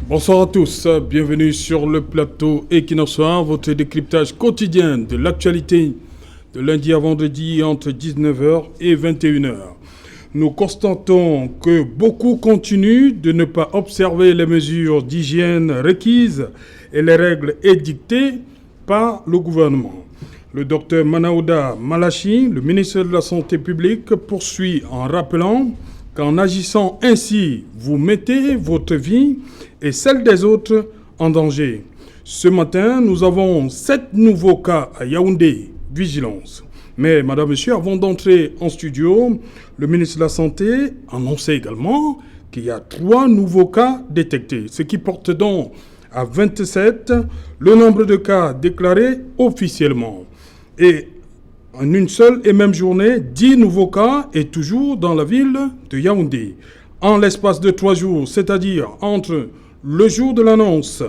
Bonsoir à tous, bienvenue sur le plateau Equinox Soir, votre décryptage quotidien de l'actualité de lundi à vendredi entre 19h et 21h. Nous constatons que beaucoup continuent de ne pas observer les mesures d'hygiène requises et les règles édictées par le gouvernement. Le docteur Manaouda Malachi, le ministre de la Santé publique, poursuit en rappelant qu'en agissant ainsi, vous mettez votre vie et celle des autres en danger. Ce matin, nous avons 7 nouveaux cas à Yaoundé, vigilance. Mais, madame, monsieur, avant d'entrer en studio, le ministre de la Santé annonçait également qu'il y a 3 nouveaux cas détectés, ce qui porte donc à 27 le nombre de cas déclarés officiellement. Et en une seule et même journée, 10 nouveaux cas et toujours dans la ville de Yaoundé. En l'espace de 3 jours, c'est-à-dire entre le jour de l'annonce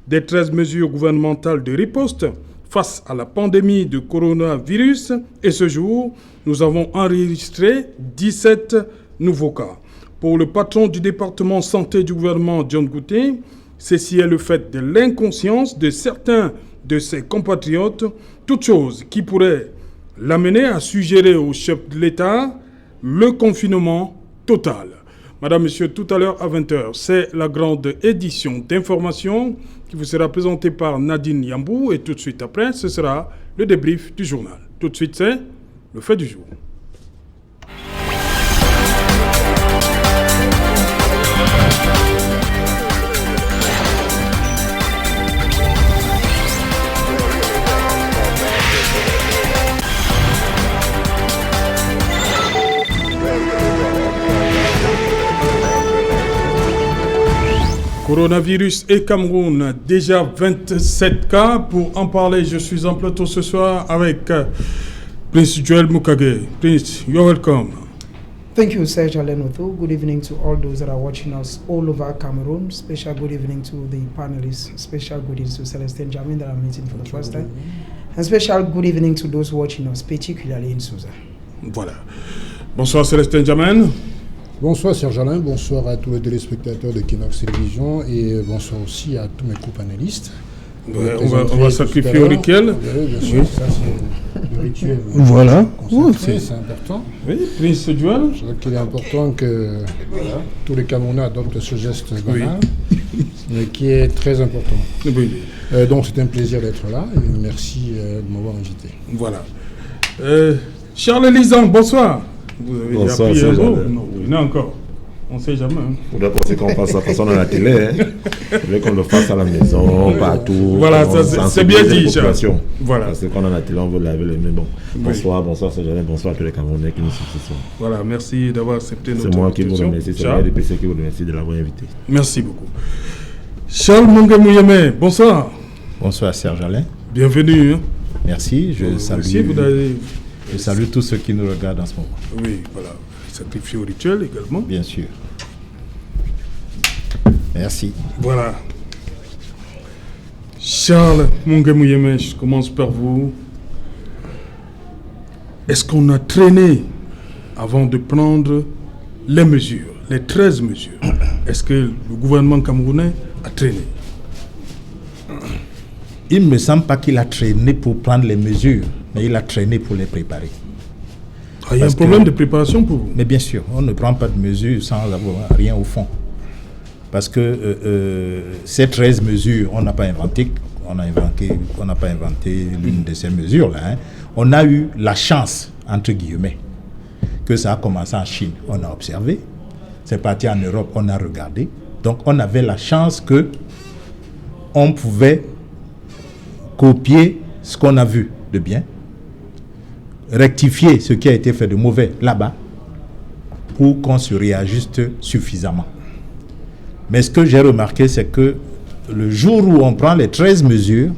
des 13 mesures gouvernementales de riposte face à la pandémie de coronavirus et ce jour, nous avons enregistré 17 nouveaux cas. Pour le patron du département santé du gouvernement, John Gouté, ceci est le fait de l'inconscience de certains de ses compatriotes, toute chose qui pourrait l'amener à suggérer au chef de l'État le confinement total. Madame, Monsieur, tout à l'heure à 20h, c'est la grande édition d'information qui vous sera présentée par Nadine Yambou et tout de suite après, ce sera le débrief du journal. Tout de suite, c'est le fait du jour. Coronavirus et Cameroun, déjà 27 cas. Pour en parler, je suis en plateau ce soir avec Prince Joel Mukage. Prince, you're welcome. Thank you, Serge Alenoto. Good evening to all those that are watching us all over Cameroon. Special good evening to the panelists. Special good evening to Celestine Jamin that I'm meeting for the first time. And special good evening to those watching us, particularly in Sousa. Voilà. Bonsoir Celestine Jamin. Bonsoir Serge Alain, bonsoir à tous les téléspectateurs de Kinox Télévision et bonsoir aussi à tous mes co-panélistes. Ouais, on va sacrifier au rituel. Oui, bien sûr, ça c'est le rituel. Voilà. C'est important. Oui, Prince Joel. Je crois qu'il est important que tous les Camerounais adoptent ce geste banal, mais qui est très important. Oui. Donc c'est un plaisir d'être là et merci de m'avoir invité. Voilà. Charles Lisan, bonsoir. Vous avez bonsoir, déjà pris un jour? Non, il y en a encore. On ne sait jamais. Pour d'abord, c'est qu'on fasse la façon à la télé. Il faudrait qu'on le fasse à la maison, partout. Voilà, c'est bien dit, Charles. Voilà. Parce que quand on a la télé, on veut laver les mains. Bon. Bonsoir, bonsoir, c'est Jeanne. Bonsoir à tous les Camerounais qui nous suivent ce soir. Voilà, merci d'avoir accepté notre invitation. C'est moi qui vous remercie. C'est le RDPC qui vous remercie de l'avoir invité. Merci beaucoup. Charles Mongemouyeme, bonsoir. Bonsoir, Serge Alain. Bienvenue. Merci, je salue. Merci, Je salue tous ceux qui nous regardent en ce moment. Oui, voilà. Sacrifier au rituel également. Bien sûr. Merci. Voilà. Charles Mongemouyeme, je commence par vous. Est-ce qu'on a traîné avant de prendre les mesures, les 13 mesures? Est-ce que le gouvernement camerounais a traîné? Il ne me semble pas qu'il a traîné pour prendre les mesures, mais il a traîné pour les préparer. Il y a un problème de préparation pour vous? Mais bien sûr, on ne prend pas de mesures sans avoir rien au fond. Parce que ces 13 mesures, on n'a pas inventé l'une de ces mesures-là. Hein. On a eu la chance, entre guillemets, que ça a commencé en Chine. On a observé. C'est parti en Europe, on a regardé. Donc on avait la chance que on pouvait copier ce qu'on a vu de bien, rectifier ce qui a été fait de mauvais là-bas pour qu'on se réajuste suffisamment. Mais ce que j'ai remarqué, c'est que le jour où on prend les 13 mesures,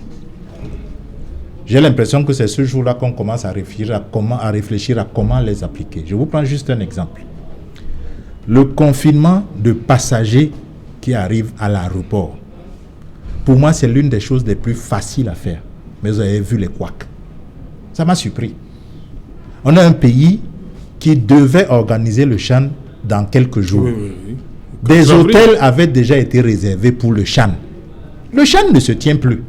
j'ai l'impression que c'est ce jour-là qu'on commence à réfléchir à comment les appliquer. Je vous prends juste un exemple. Le confinement de passagers qui arrivent à l'aéroport, pour moi, c'est l'une des choses les plus faciles à faire. Mais vous avez vu les couacs. Ça m'a surpris. On a un pays qui devait organiser le CHAN dans quelques jours. Oui. Des hôtels avaient déjà été réservés pour le Chan. Le Chan ne se tient plus.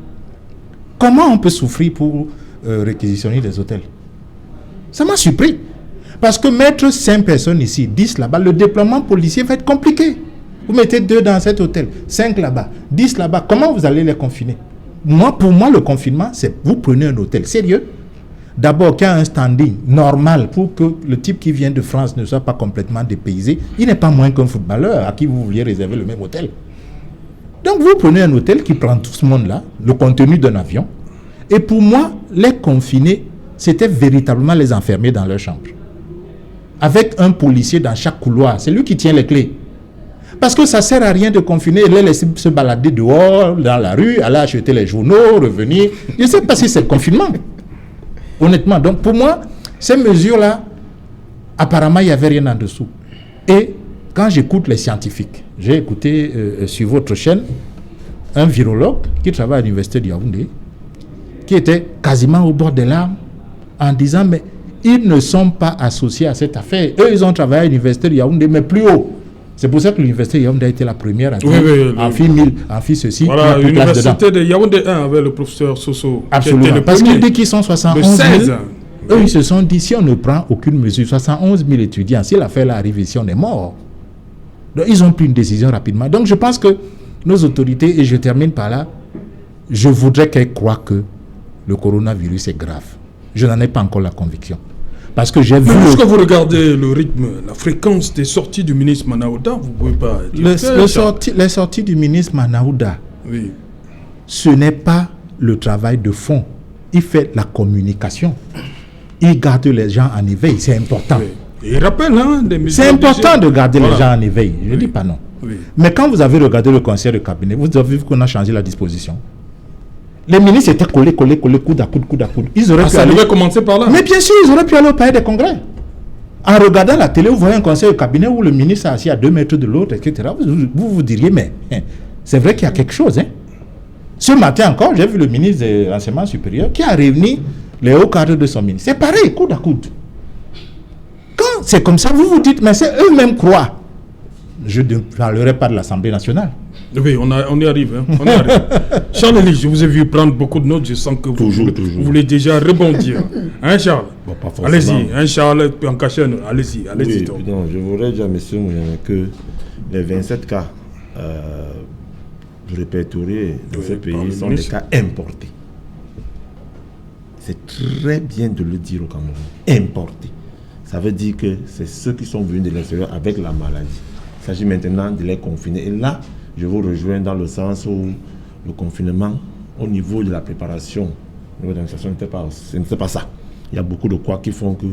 Comment on peut souffrir pour réquisitionner des hôtels? Ça m'a surpris. Parce que mettre 5 personnes ici, 10 là-bas, le déploiement policier va être compliqué. Vous mettez 2 dans cet hôtel, 5 là-bas, 10 là-bas. Comment vous allez les confiner? Pour moi, le confinement, c'est vous prenez un hôtel sérieux. D'abord, qu'il y a un standing normal pour que le type qui vient de France ne soit pas complètement dépaysé. Il n'est pas moins qu'un footballeur à qui vous vouliez réserver le même hôtel. Donc, vous prenez un hôtel qui prend tout ce monde-là, le contenu d'un avion. Et pour moi, les confinés, c'était véritablement les enfermer dans leur chambre. Avec un policier dans chaque couloir. C'est lui qui tient les clés. Parce que ça ne sert à rien de confiner et les laisser se balader dehors, dans la rue, aller acheter les journaux, revenir. Je ne sais pas si c'est le confinement. Honnêtement. Donc pour moi, ces mesures-là, apparemment, il n'y avait rien en dessous. Et quand j'écoute les scientifiques, j'ai écouté sur votre chaîne un virologue qui travaille à l'université de Yaoundé, qui était quasiment au bord des larmes, en disant, mais ils ne sont pas associés à cette affaire. Eux, ils ont travaillé à l'université de Yaoundé, mais plus haut. C'est pour ça que l'université de Yaoundé a été la première en fit 1000, en fit ceci. Voilà, l'université de Yaoundé 1 avec le professeur Soso. Absolument, parce qu'il dit qu'ils sont 71 000. Eux, Oui. ils se sont dit, si on ne prend aucune mesure, 71 000 étudiants, si l'affaire arrive ici, on est mort. Donc, ils ont pris une décision rapidement. Donc, je pense que nos autorités, et je termine par là, je voudrais qu'elles croient que le coronavirus est grave. Je n'en ai pas encore la conviction. Parce que j'ai vu... Lorsque vous regardez le rythme, la fréquence des sorties du ministre Manaouda, vous ne pouvez pas dire les sorties du ministre Manaouda, oui. ce n'est pas le travail de fond. Il fait la communication. Il garde les gens en éveil. C'est important. Oui. Et il rappelle, hein, des mesures. C'est important de garder Voilà. les gens en éveil. Je ne dis pas non. Oui. Mais quand vous avez regardé le conseil de cabinet, vous avez vu qu'on a changé la disposition. Les ministres étaient collés, coude à coude, coude à coude. Ils auraient pu Ça aller... devait commencer par là. Mais bien sûr, ils auraient pu aller au palais des congrès. En regardant la télé, vous voyez un conseil de cabinet où le ministre est assis à 2 mètres de l'autre, etc. Vous diriez, mais c'est vrai qu'il y a quelque chose. Hein. Ce matin encore, j'ai vu le ministre de l'enseignement supérieur qui a réuni les hauts cadres de son ministère. C'est pareil, coude à coude. Quand c'est comme ça, vous vous dites, mais c'est eux-mêmes croient. Je ne parlerai pas de l'Assemblée nationale. Oui, on y arrive. Hein. On y arrive. Charles-Élie, je vous ai vu prendre beaucoup de notes. Je sens que vous voulez déjà rebondir. Hein, Charles? Bon, pas forcément. Allez-y, hein, Charles, en cachenne. Allez-y. Oui, non, je voudrais dire à M. Mouyane que les 27 cas répertoriés dans ce pays sont des cas importés. C'est très bien de le dire au Cameroun. Importés. Ça veut dire que c'est ceux qui sont venus de l'extérieur avec la maladie. Il s'agit maintenant de les confiner. Et là, je vous rejoins dans le sens où le confinement, au niveau de la préparation, au niveau de l'administration, ce n'était pas ça. Il y a beaucoup de quoi qui font que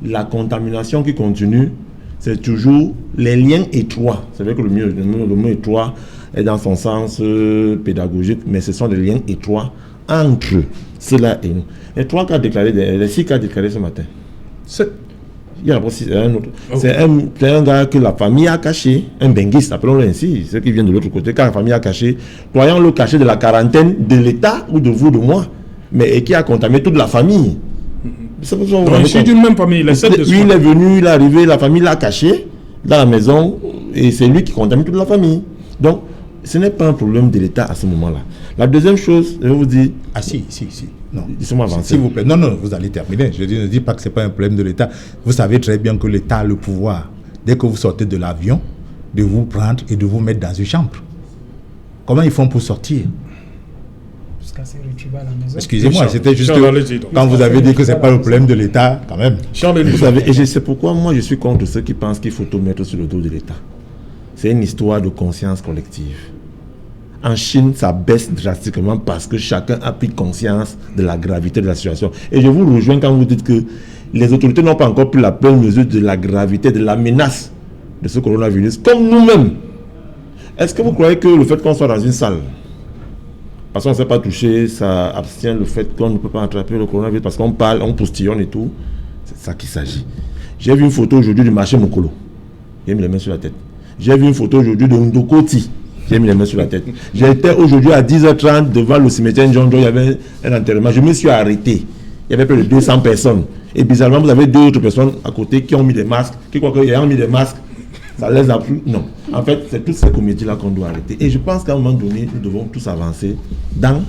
la contamination qui continue, c'est toujours les liens étroits. C'est vrai que le mot étroit est dans son sens pédagogique, mais ce sont des liens étroits entre cela et nous. Les 3 cas déclarés, les 6 cas déclarés ce matin. Il y a un autre. C'est un gars que la famille a caché, un benguiste, appelons-le ainsi, ceux qui viennent de l'autre côté, quand la famille a caché, croyant le cacher de la quarantaine de l'État ou de vous, de moi, mais et qui a contaminé toute la famille. C'est pour ça que je suis d'une même famille. lui, il est venu, il est arrivé, la famille l'a caché dans la maison, et c'est lui qui contamine toute la famille. Donc, ce n'est pas un problème de l'État à ce moment-là. La deuxième chose, je vais vous dire... Ah si. Non. Laissez-moi avancer. S'il vous plaît. Non, vous allez terminer. Je ne dis pas que ce n'est pas un problème de l'État. Vous savez très bien que l'État a le pouvoir, dès que vous sortez de l'avion, de vous prendre et de vous mettre dans une chambre. Comment ils font pour sortir? Jusqu'à se retrouver à la maison. Excusez-moi, c'était juste Charles, quand vous avez dit que ce n'est pas le problème de l'État, quand même. Charles, Vous savez, et c'est pourquoi moi je suis contre ceux qui pensent qu'il faut tout mettre sur le dos de l'État. C'est une histoire de conscience collective. En Chine, ça baisse drastiquement parce que chacun a pris conscience de la gravité de la situation. Et je vous rejoins quand vous dites que les autorités n'ont pas encore pris la pleine mesure de la gravité, de la menace de ce coronavirus, comme nous-mêmes. Est-ce que vous croyez que le fait qu'on soit dans une salle, parce qu'on ne s'est pas touché, ça abstient le fait qu'on ne peut pas attraper le coronavirus, parce qu'on parle, on postillonne et tout? C'est ça qu'il s'agit. J'ai vu une photo aujourd'hui du marché Mokolo. J'ai mis les mains sur la tête. J'ai vu une photo aujourd'hui de Ndokoti. J'ai mis les mains sur la tête. J'étais aujourd'hui à 10h30 devant le cimetière Ndjonjo. Il y avait un enterrement. Je me suis arrêté. Il y avait près de 200 personnes. Et bizarrement, vous avez 2 autres personnes à côté qui ont mis des masques, qui croient qu'ils ont mis des masques. Ça les a plu. Non. En fait, c'est toutes ces comédies-là qu'on doit arrêter. Et je pense qu'à un moment donné, nous devons tous avancer dans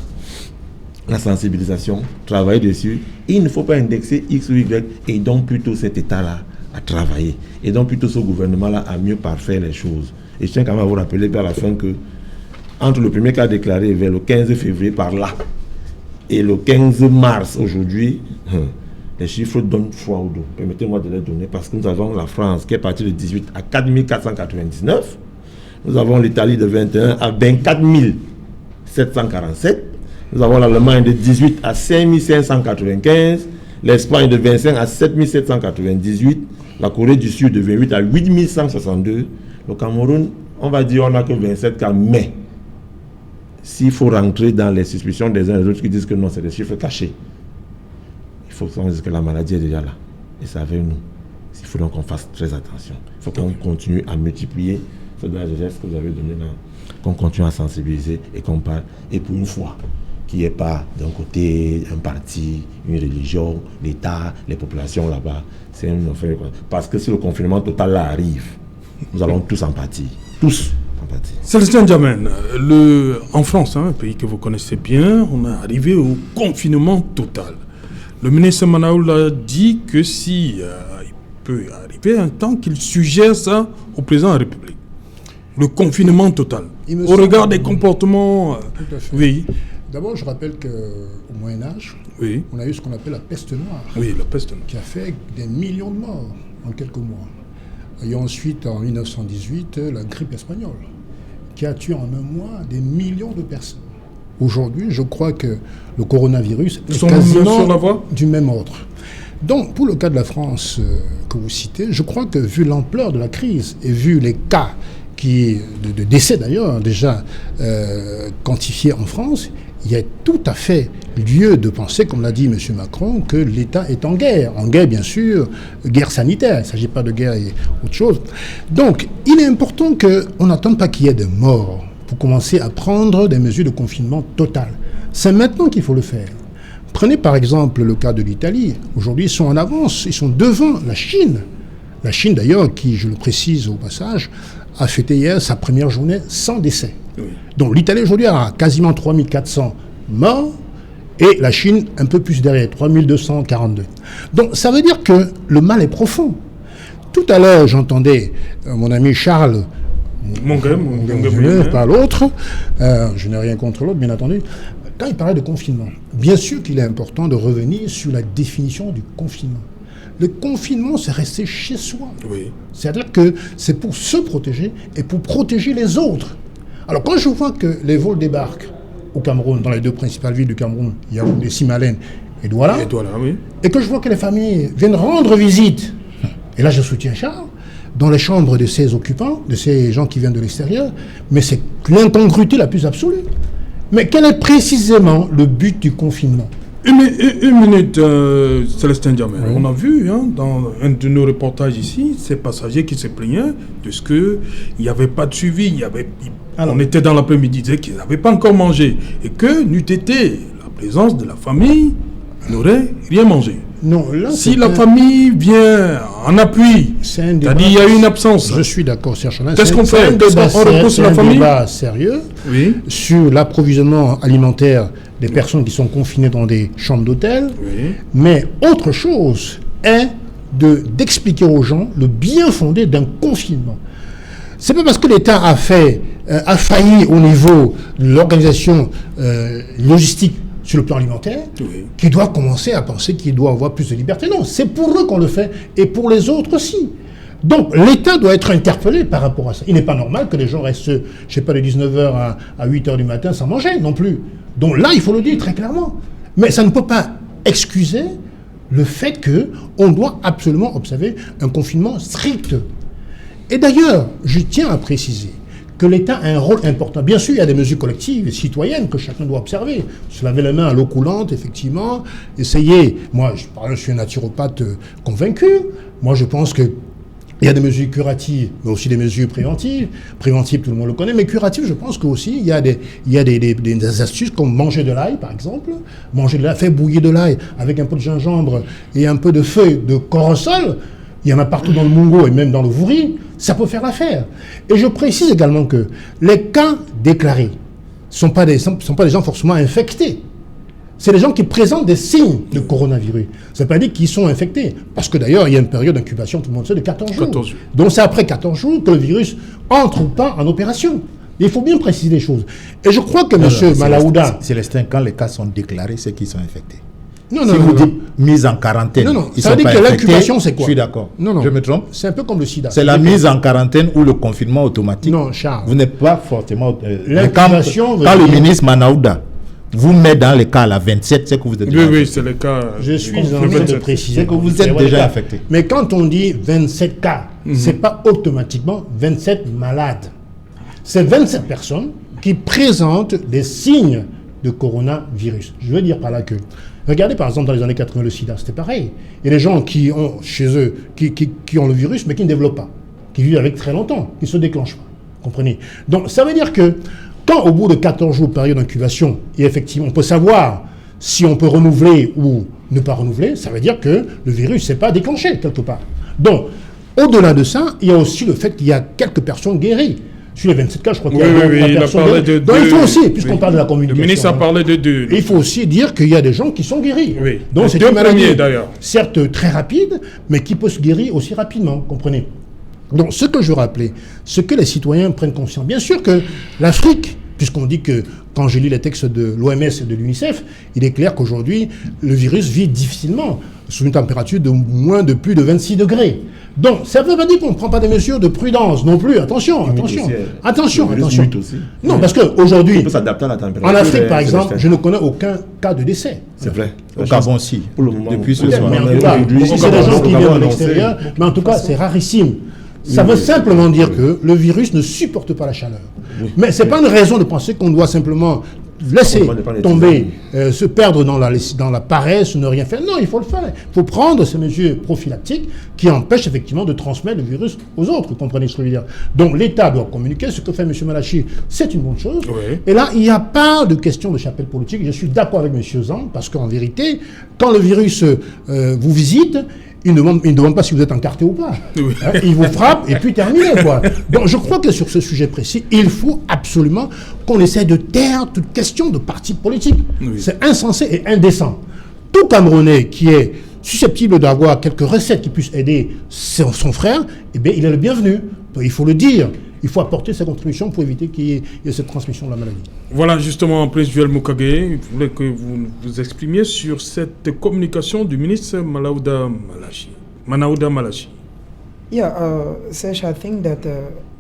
la sensibilisation, travailler dessus. Il ne faut pas indexer X ou Y et donc plutôt cet État-là à travailler. Et donc plutôt ce gouvernement-là à mieux parfaire les choses. Et je tiens quand même à vous rappeler à la fin que entre le premier cas déclaré vers le 15 février par là et le 15 mars aujourd'hui, les chiffres donnent froid au dos. Permettez-moi de les donner parce que nous avons la France qui est partie de 18 à 4 499. Nous avons l'Italie de 21 à 24 747. Nous avons l'Allemagne de 18 à 5 595. L'Espagne de 25 à 7 798. La Corée du Sud de 28 à 8 162. Le Cameroun, on va dire on n'a que 27 cas, mais s'il faut rentrer dans les suspicions des uns et des autres qui disent que non, c'est des chiffres cachés, il faut qu'on dise que la maladie est déjà là. Et c'est avec nous. Il faut donc qu'on fasse très attention. Il faut qu'on continue à multiplier ce geste que vous avez donné là, qu'on continue à sensibiliser et qu'on parle. Et pour une fois, qu'il n'y ait pas d'un côté un parti, une religion, l'État, les populations là-bas. C'est une affaire. Parce que si le confinement total là arrive, nous allons tous en pâtir. Tous en pâtir. Célestin Djamène, en France, un pays que vous connaissez bien, on est arrivé au confinement total. Le ministre Manaoul a dit que si il peut arriver un temps qu'il suggère ça au président de la République. Le confinement total. Au regard des comportements... Tout à fait. Oui. D'abord, je rappelle qu'au Moyen-Âge, oui, on a eu ce qu'on appelle la peste noire. Oui, la peste noire. Qui a fait des millions de morts en quelques mois. Et ensuite, en 1918, la grippe espagnole, qui a tué en un mois des millions de personnes. Aujourd'hui, je crois que le coronavirus est quasiment du même ordre. Donc, pour le cas de la France que vous citez, je crois que vu l'ampleur de la crise et vu les cas de décès d'ailleurs déjà quantifiés en France, il y a tout à fait lieu de penser, comme l'a dit M. Macron, que l'État est en guerre. En guerre, bien sûr, guerre sanitaire. Il ne s'agit pas de guerre et autre chose. Donc, il est important qu'on n'attende pas qu'il y ait de morts pour commencer à prendre des mesures de confinement total. C'est maintenant qu'il faut le faire. Prenez par exemple le cas de l'Italie. Aujourd'hui, ils sont en avance, ils sont devant la Chine. La Chine, d'ailleurs, qui, je le précise au passage, a fêté hier sa première journée sans décès. Oui. Donc l'Italie aujourd'hui a quasiment 3400 morts et la Chine un peu plus derrière, 3242. Donc ça veut dire que le mal est profond. Tout à l'heure, j'entendais mon ami Charles, pas l'autre, je n'ai rien contre l'autre, bien entendu, quand il parlait de confinement. Bien sûr qu'il est important de revenir sur la définition du confinement. Le confinement, c'est rester chez soi. Oui. C'est-à-dire que c'est pour se protéger et pour protéger les autres. Alors, quand je vois que les vols débarquent au Cameroun, dans les deux principales villes du Cameroun, Yaoundé, Simalène et Douala, oui, et que je vois que les familles viennent rendre visite, et là je soutiens Charles, dans les chambres de ces occupants, de ces gens qui viennent de l'extérieur, mais c'est l'incongruité la plus absolue. Mais quel est précisément le but du confinement ? Une minute, Célestin Djamène. Oui. On a vu dans un de nos reportages ici, ces passagers qui se plaignaient de ce qu'il n'y avait pas de suivi. On était dans l'après-midi, disaient qu'ils n'avaient pas encore mangé. Et que n'eût été la présence de la famille, ils n'auraient rien mangé. Non, là, si la famille vient en appui, c'est-à-dire il y a une absence. Je suis d'accord, Serge Chalin. Qu'est-ce qu'on fait? On repousse la famille? C'est un débat sérieux sur l'approvisionnement alimentaire des personnes qui sont confinées dans des chambres d'hôtel. Oui. Mais autre chose est d'expliquer aux gens le bien fondé d'un confinement. C'est pas parce que l'État a failli au niveau de l'organisation logistique sur le plan alimentaire, qu'il doit commencer à penser qu'il doit avoir plus de liberté. Non, c'est pour eux qu'on le fait et pour les autres aussi. Donc l'État doit être interpellé par rapport à ça. Il n'est pas normal que les gens restent, je ne sais pas, de 19h à 8h du matin sans manger non plus. Donc là, il faut le dire très clairement. Mais ça ne peut pas excuser le fait qu'on doit absolument observer un confinement strict. Et d'ailleurs, je tiens à préciser que l'État a un rôle important. Bien sûr, il y a des mesures collectives et citoyennes que chacun doit observer. Se laver les mains à l'eau coulante, effectivement. Essayer. Moi, je suis un naturopathe convaincu. Moi, je pense qu'il y a des mesures curatives, mais aussi des mesures préventives. Préventives, tout le monde le connaît, mais curatives, je pense qu'aussi, il y a des astuces comme manger de l'ail, par exemple. Manger de l'ail, faire bouillir de l'ail avec un peu de gingembre et un peu de feuilles de corossol. Il y en a partout dans le Mungo et même dans le Vouri. ça peut faire l'affaire. Et je précise également que les cas déclarés ne sont pas des gens forcément infectés. C'est les gens qui présentent des signes de coronavirus. Ça ne veut pas dire qu'ils sont infectés. Parce que d'ailleurs, il y a une période d'incubation, tout le monde sait, de 14 jours. Donc c'est après 14 jours que le virus entre ou pas en opération. Il faut bien préciser les choses. Et je crois que M. Malaouda... Célestin, quand les cas sont déclarés, c'est qu'ils sont infectés. Non, si vous dites mise en quarantaine, ils ça veut dire que l'incubation, c'est quoi? Je suis d'accord. Non. Je me trompe? C'est un peu comme le sida. C'est la mise en quarantaine ou le confinement automatique. Non, Charles. Vous n'êtes pas forcément... L'incubation... Quand le ministre Manaouda vous met dans les cas à la 27, c'est que vous êtes déjà Oui, c'est le cas. Je suis en train de préciser que vous êtes déjà infecté. Mais quand on dit 27 cas, c'est pas automatiquement 27 malades. C'est 27 personnes qui présentent des signes de coronavirus. Je veux dire par là que, regardez par exemple dans les années 80 le sida, c'était pareil. Il y a des gens qui ont chez eux, qui ont le virus mais qui ne développent pas, qui vivent avec très longtemps, qui ne se déclenchent pas. Comprenez? Donc ça veut dire que quand au bout de 14 jours période d'incubation, et effectivement on peut savoir si on peut renouveler ou ne pas renouveler, ça veut dire que le virus ne s'est pas déclenché quelque part. Donc au-delà de ça, il y a aussi le fait qu'il y a quelques personnes guéries. Sur les 27 cas, je crois qu'il y a 3 personnes guéries. Donc il faut aussi, puisqu'on parle de la communication. Le ministre a parlé de 2. Il faut aussi dire qu'il y a des gens qui sont guéris. Oui. Donc c'est une maladie, d'ailleurs. certes très rapide, mais qui peut se guérir aussi rapidement, comprenez. Donc ce que je veux rappeler, ce que les citoyens prennent conscience. Bien sûr que l'Afrique, puisqu'on dit que, quand j'ai lu les textes de l'OMS et de l'UNICEF, il est clair qu'aujourd'hui, le virus vit difficilement sous une température de plus de 26 degrés. Donc, ça ne veut pas dire qu'on ne prend pas des mesures de prudence non plus. Attention. Non, parce qu'aujourd'hui, en Afrique, par exemple, je ne connais aucun cas de décès. C'est vrai. Au Gabon, si. Depuis ce soir. Mais en tout cas, c'est des gens qui viennent de l'extérieur, mais en tout cas, c'est rarissime. Ça veut simplement dire que le virus ne supporte pas la chaleur. Mais ce n'est pas une raison de penser qu'on doit simplement laisser tomber, se perdre dans la paresse, ne rien faire. Non, il faut le faire. Il faut prendre ces mesures prophylactiques qui empêchent effectivement de transmettre le virus aux autres. Vous comprenez ce que je veux dire? Donc l'État doit communiquer. Ce que fait M. Malachi, c'est une bonne chose. Oui. Et là, il n'y a pas de question de chapelle politique. Je suis d'accord avec M. Zan, parce qu'en vérité, quand le virus vous visite, il ne demande pas si vous êtes encarté ou pas. Oui. Il vous frappe et puis terminé, quoi. Donc je crois que sur ce sujet précis, il faut absolument qu'on essaie de taire toute question de parti politique. Oui. C'est insensé et indécent. Tout Camerounais qui est susceptible d'avoir quelques recettes qui puissent aider son frère, eh bien, il est le bienvenu. Donc, il faut le dire. Il faut apporter sa contribution pour éviter qu'il y ait cette transmission de la maladie. Voilà, justement, Prince Joël Mokage, je voulais que vous vous exprimiez sur cette communication du ministre Manaouda Malachi. Yeah, Serge, I think that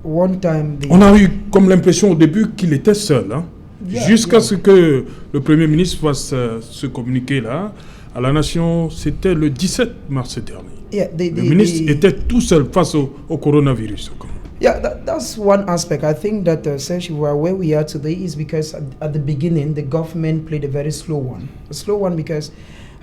one time... On a eu comme l'impression au début qu'il était seul, hein? Jusqu'à ce que le Premier ministre fasse ce communiqué-là à la nation, c'était le 17 mars dernier. Yeah, le ministre était tout seul face au coronavirus. Yeah, that's one aspect. I think that essentially where we are today is because at the beginning, the government played a very slow one. A slow one because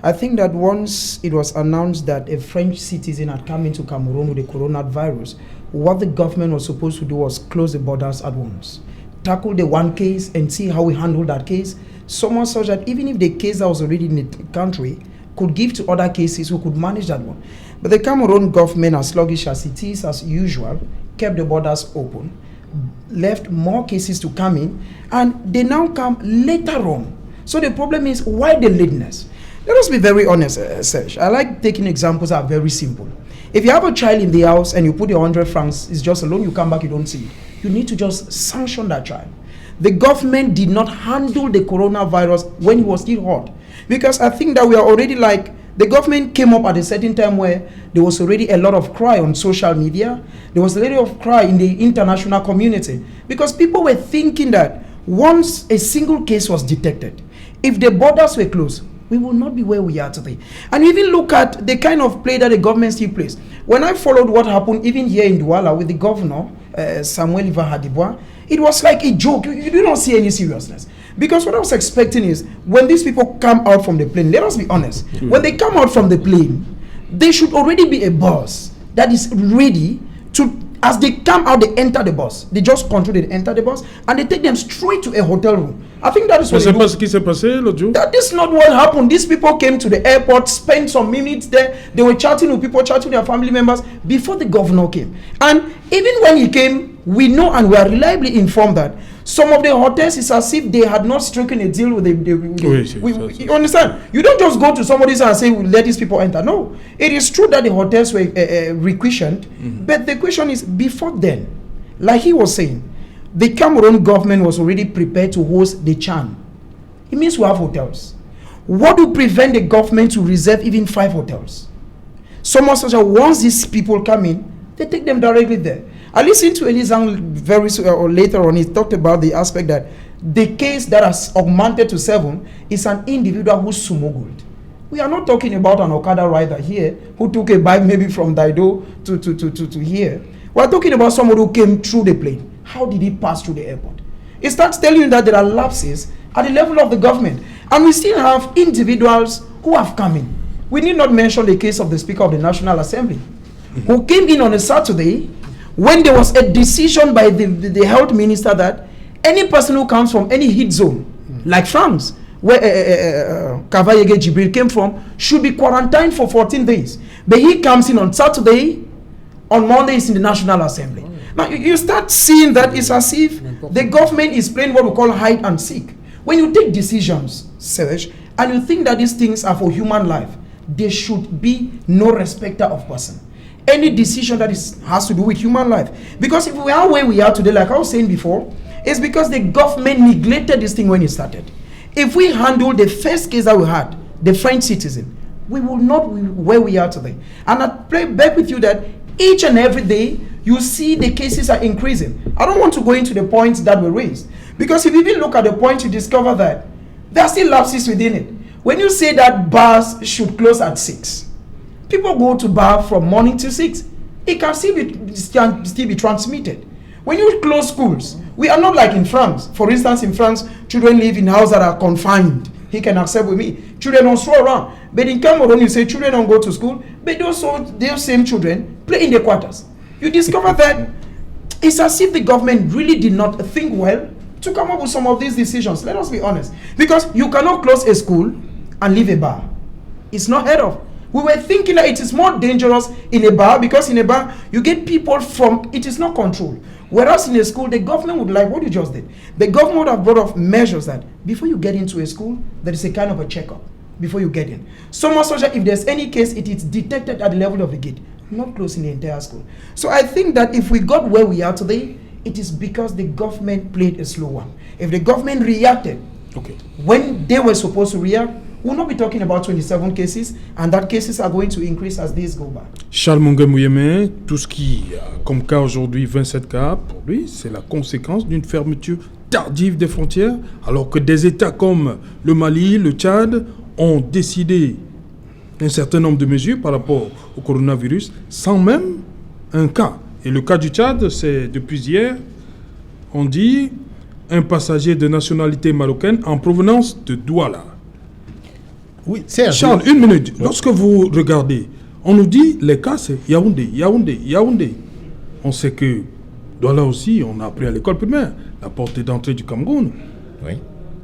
I think that once it was announced that a French citizen had come into Cameroon with the coronavirus, what the government was supposed to do was close the borders at once. Tackle the one case and see how we handle that case. So much so that even if the case that was already in the country could give to other cases who could manage that one. But the Cameroon government, as sluggish as it is, as usual, kept the borders open, left more cases to come in, and they now come later on. So the problem is, why the lateness? Let us be very honest, Serge. I like taking examples that are very simple. If you have a child in the house and you put your 100 francs, it's just a loan, you come back, you don't see it. You need to just sanction that child. The government did not handle the coronavirus when it was still hot. Because I think that we are already like, the government came up at a certain time where there was already a lot of cry on social media. There was a lot of cry in the international community. Because people were thinking that once a single case was detected, if the borders were closed, we will not be where we are today. And even look at the kind of play that the government still plays. When I followed what happened even here in Douala with the governor, Samuel Iva Hadibwa, it was like a joke. You do not see any seriousness. Because what I was expecting is, when these people come out from the plane, let us be honest, when they come out from the plane, there should already be a bus that is ready to As they come out, they enter the bus. They just control, they enter the bus, and they take them straight to a hotel room. I think that is what C'est pas ce qui s'est passé l'autre jour. That is not what happened. These people came to the airport, spent some minutes there. They were chatting with people, chatting with their family members before the governor came. And even when he came, we know and we are reliably informed that some of the hotels, it's as if they had not stricken a deal with you understand? You don't just go to somebody's and say, we'll let these people enter. No. It is true that the hotels were requisitioned, but the question is, before then, like he was saying, the Cameroon government was already prepared to host the Chan. It means we have hotels. What will prevent the government to reserve even 5 hotels? So much so that once these people come in, they take them directly there. I listened to Elizang very or later on. He talked about the aspect that the case that has augmented to 7 is an individual who smuggled. We are not talking about an Okada rider here who took a bike maybe from Daido to here. We are talking about somebody who came through the plane. How did he pass through the airport? It starts telling you that there are lapses at the level of the government. And we still have individuals who have come in. We need not mention the case of the Speaker of the National Assembly, who came in on a Saturday when there was a decision by the health minister that any person who comes from any heat zone, like France, where Kavayege Jibril came from, should be quarantined for 14 days. But he comes in on Saturday, on Monday is in the National Assembly. Now you start seeing that it's as if the government is playing what we call hide and seek. When you take decisions, Serge, and you think that these things are for human life, there should be no respecter of person. Any decision that has to do with human life. Because if we are where we are today, like I was saying before, it's because the government neglected this thing when it started. If we handle the first case that we had, the French citizen, we will not be where we are today. And I play back with you that each and every day, you see the cases are increasing. I don't want to go into the points that were raised. Because if you even look at the point, you discover that there are still lapses within it. When you say that bars should close at 6, people go to bar from morning to 6. It can still be transmitted. When you close schools, we are not like in France. For instance, in France, children live in houses that are confined. He can accept with me. Children don't stroll around. But in Cameroon, you say children don't go to school, but those same children play in the quarters. You discover that it's as if the government really did not think well to come up with some of these decisions. Let us be honest. Because you cannot close a school and leave a bar. It's not heard of. We were thinking that it is more dangerous in a bar because in a bar, you get people from, it is not controlled. Whereas in a school, the government would like what you just did. The government would have brought up measures that before you get into a school, there is a kind of a checkup before you get in. So much so that if there's any case, it is detected at the level of the gate, not closing the entire school. So I think that if we got where we are today, it is because the government played a slow one. If the government reacted when they were supposed to react, we'll not be talking about 27 cases, and that cases are going to increase as days go by. Charles Monga-Mouyeme, tout ce qui a comme cas aujourd'hui, 27 cas, pour lui, c'est la conséquence d'une fermeture tardive des frontières, alors que des États comme le Mali, le Tchad ont décidé un certain nombre de mesures par rapport au coronavirus, sans même un cas. Et le cas du Tchad, c'est depuis hier, on dit un passager de nationalité marocaine en provenance de Douala. Oui, Serge. Charles, une minute. Lorsque vous regardez, on nous dit les cas c'est Yaoundé, Yaoundé, Yaoundé. On sait que Douala aussi, on a appris à l'école primaire, la porte d'entrée du Cameroun. Oui.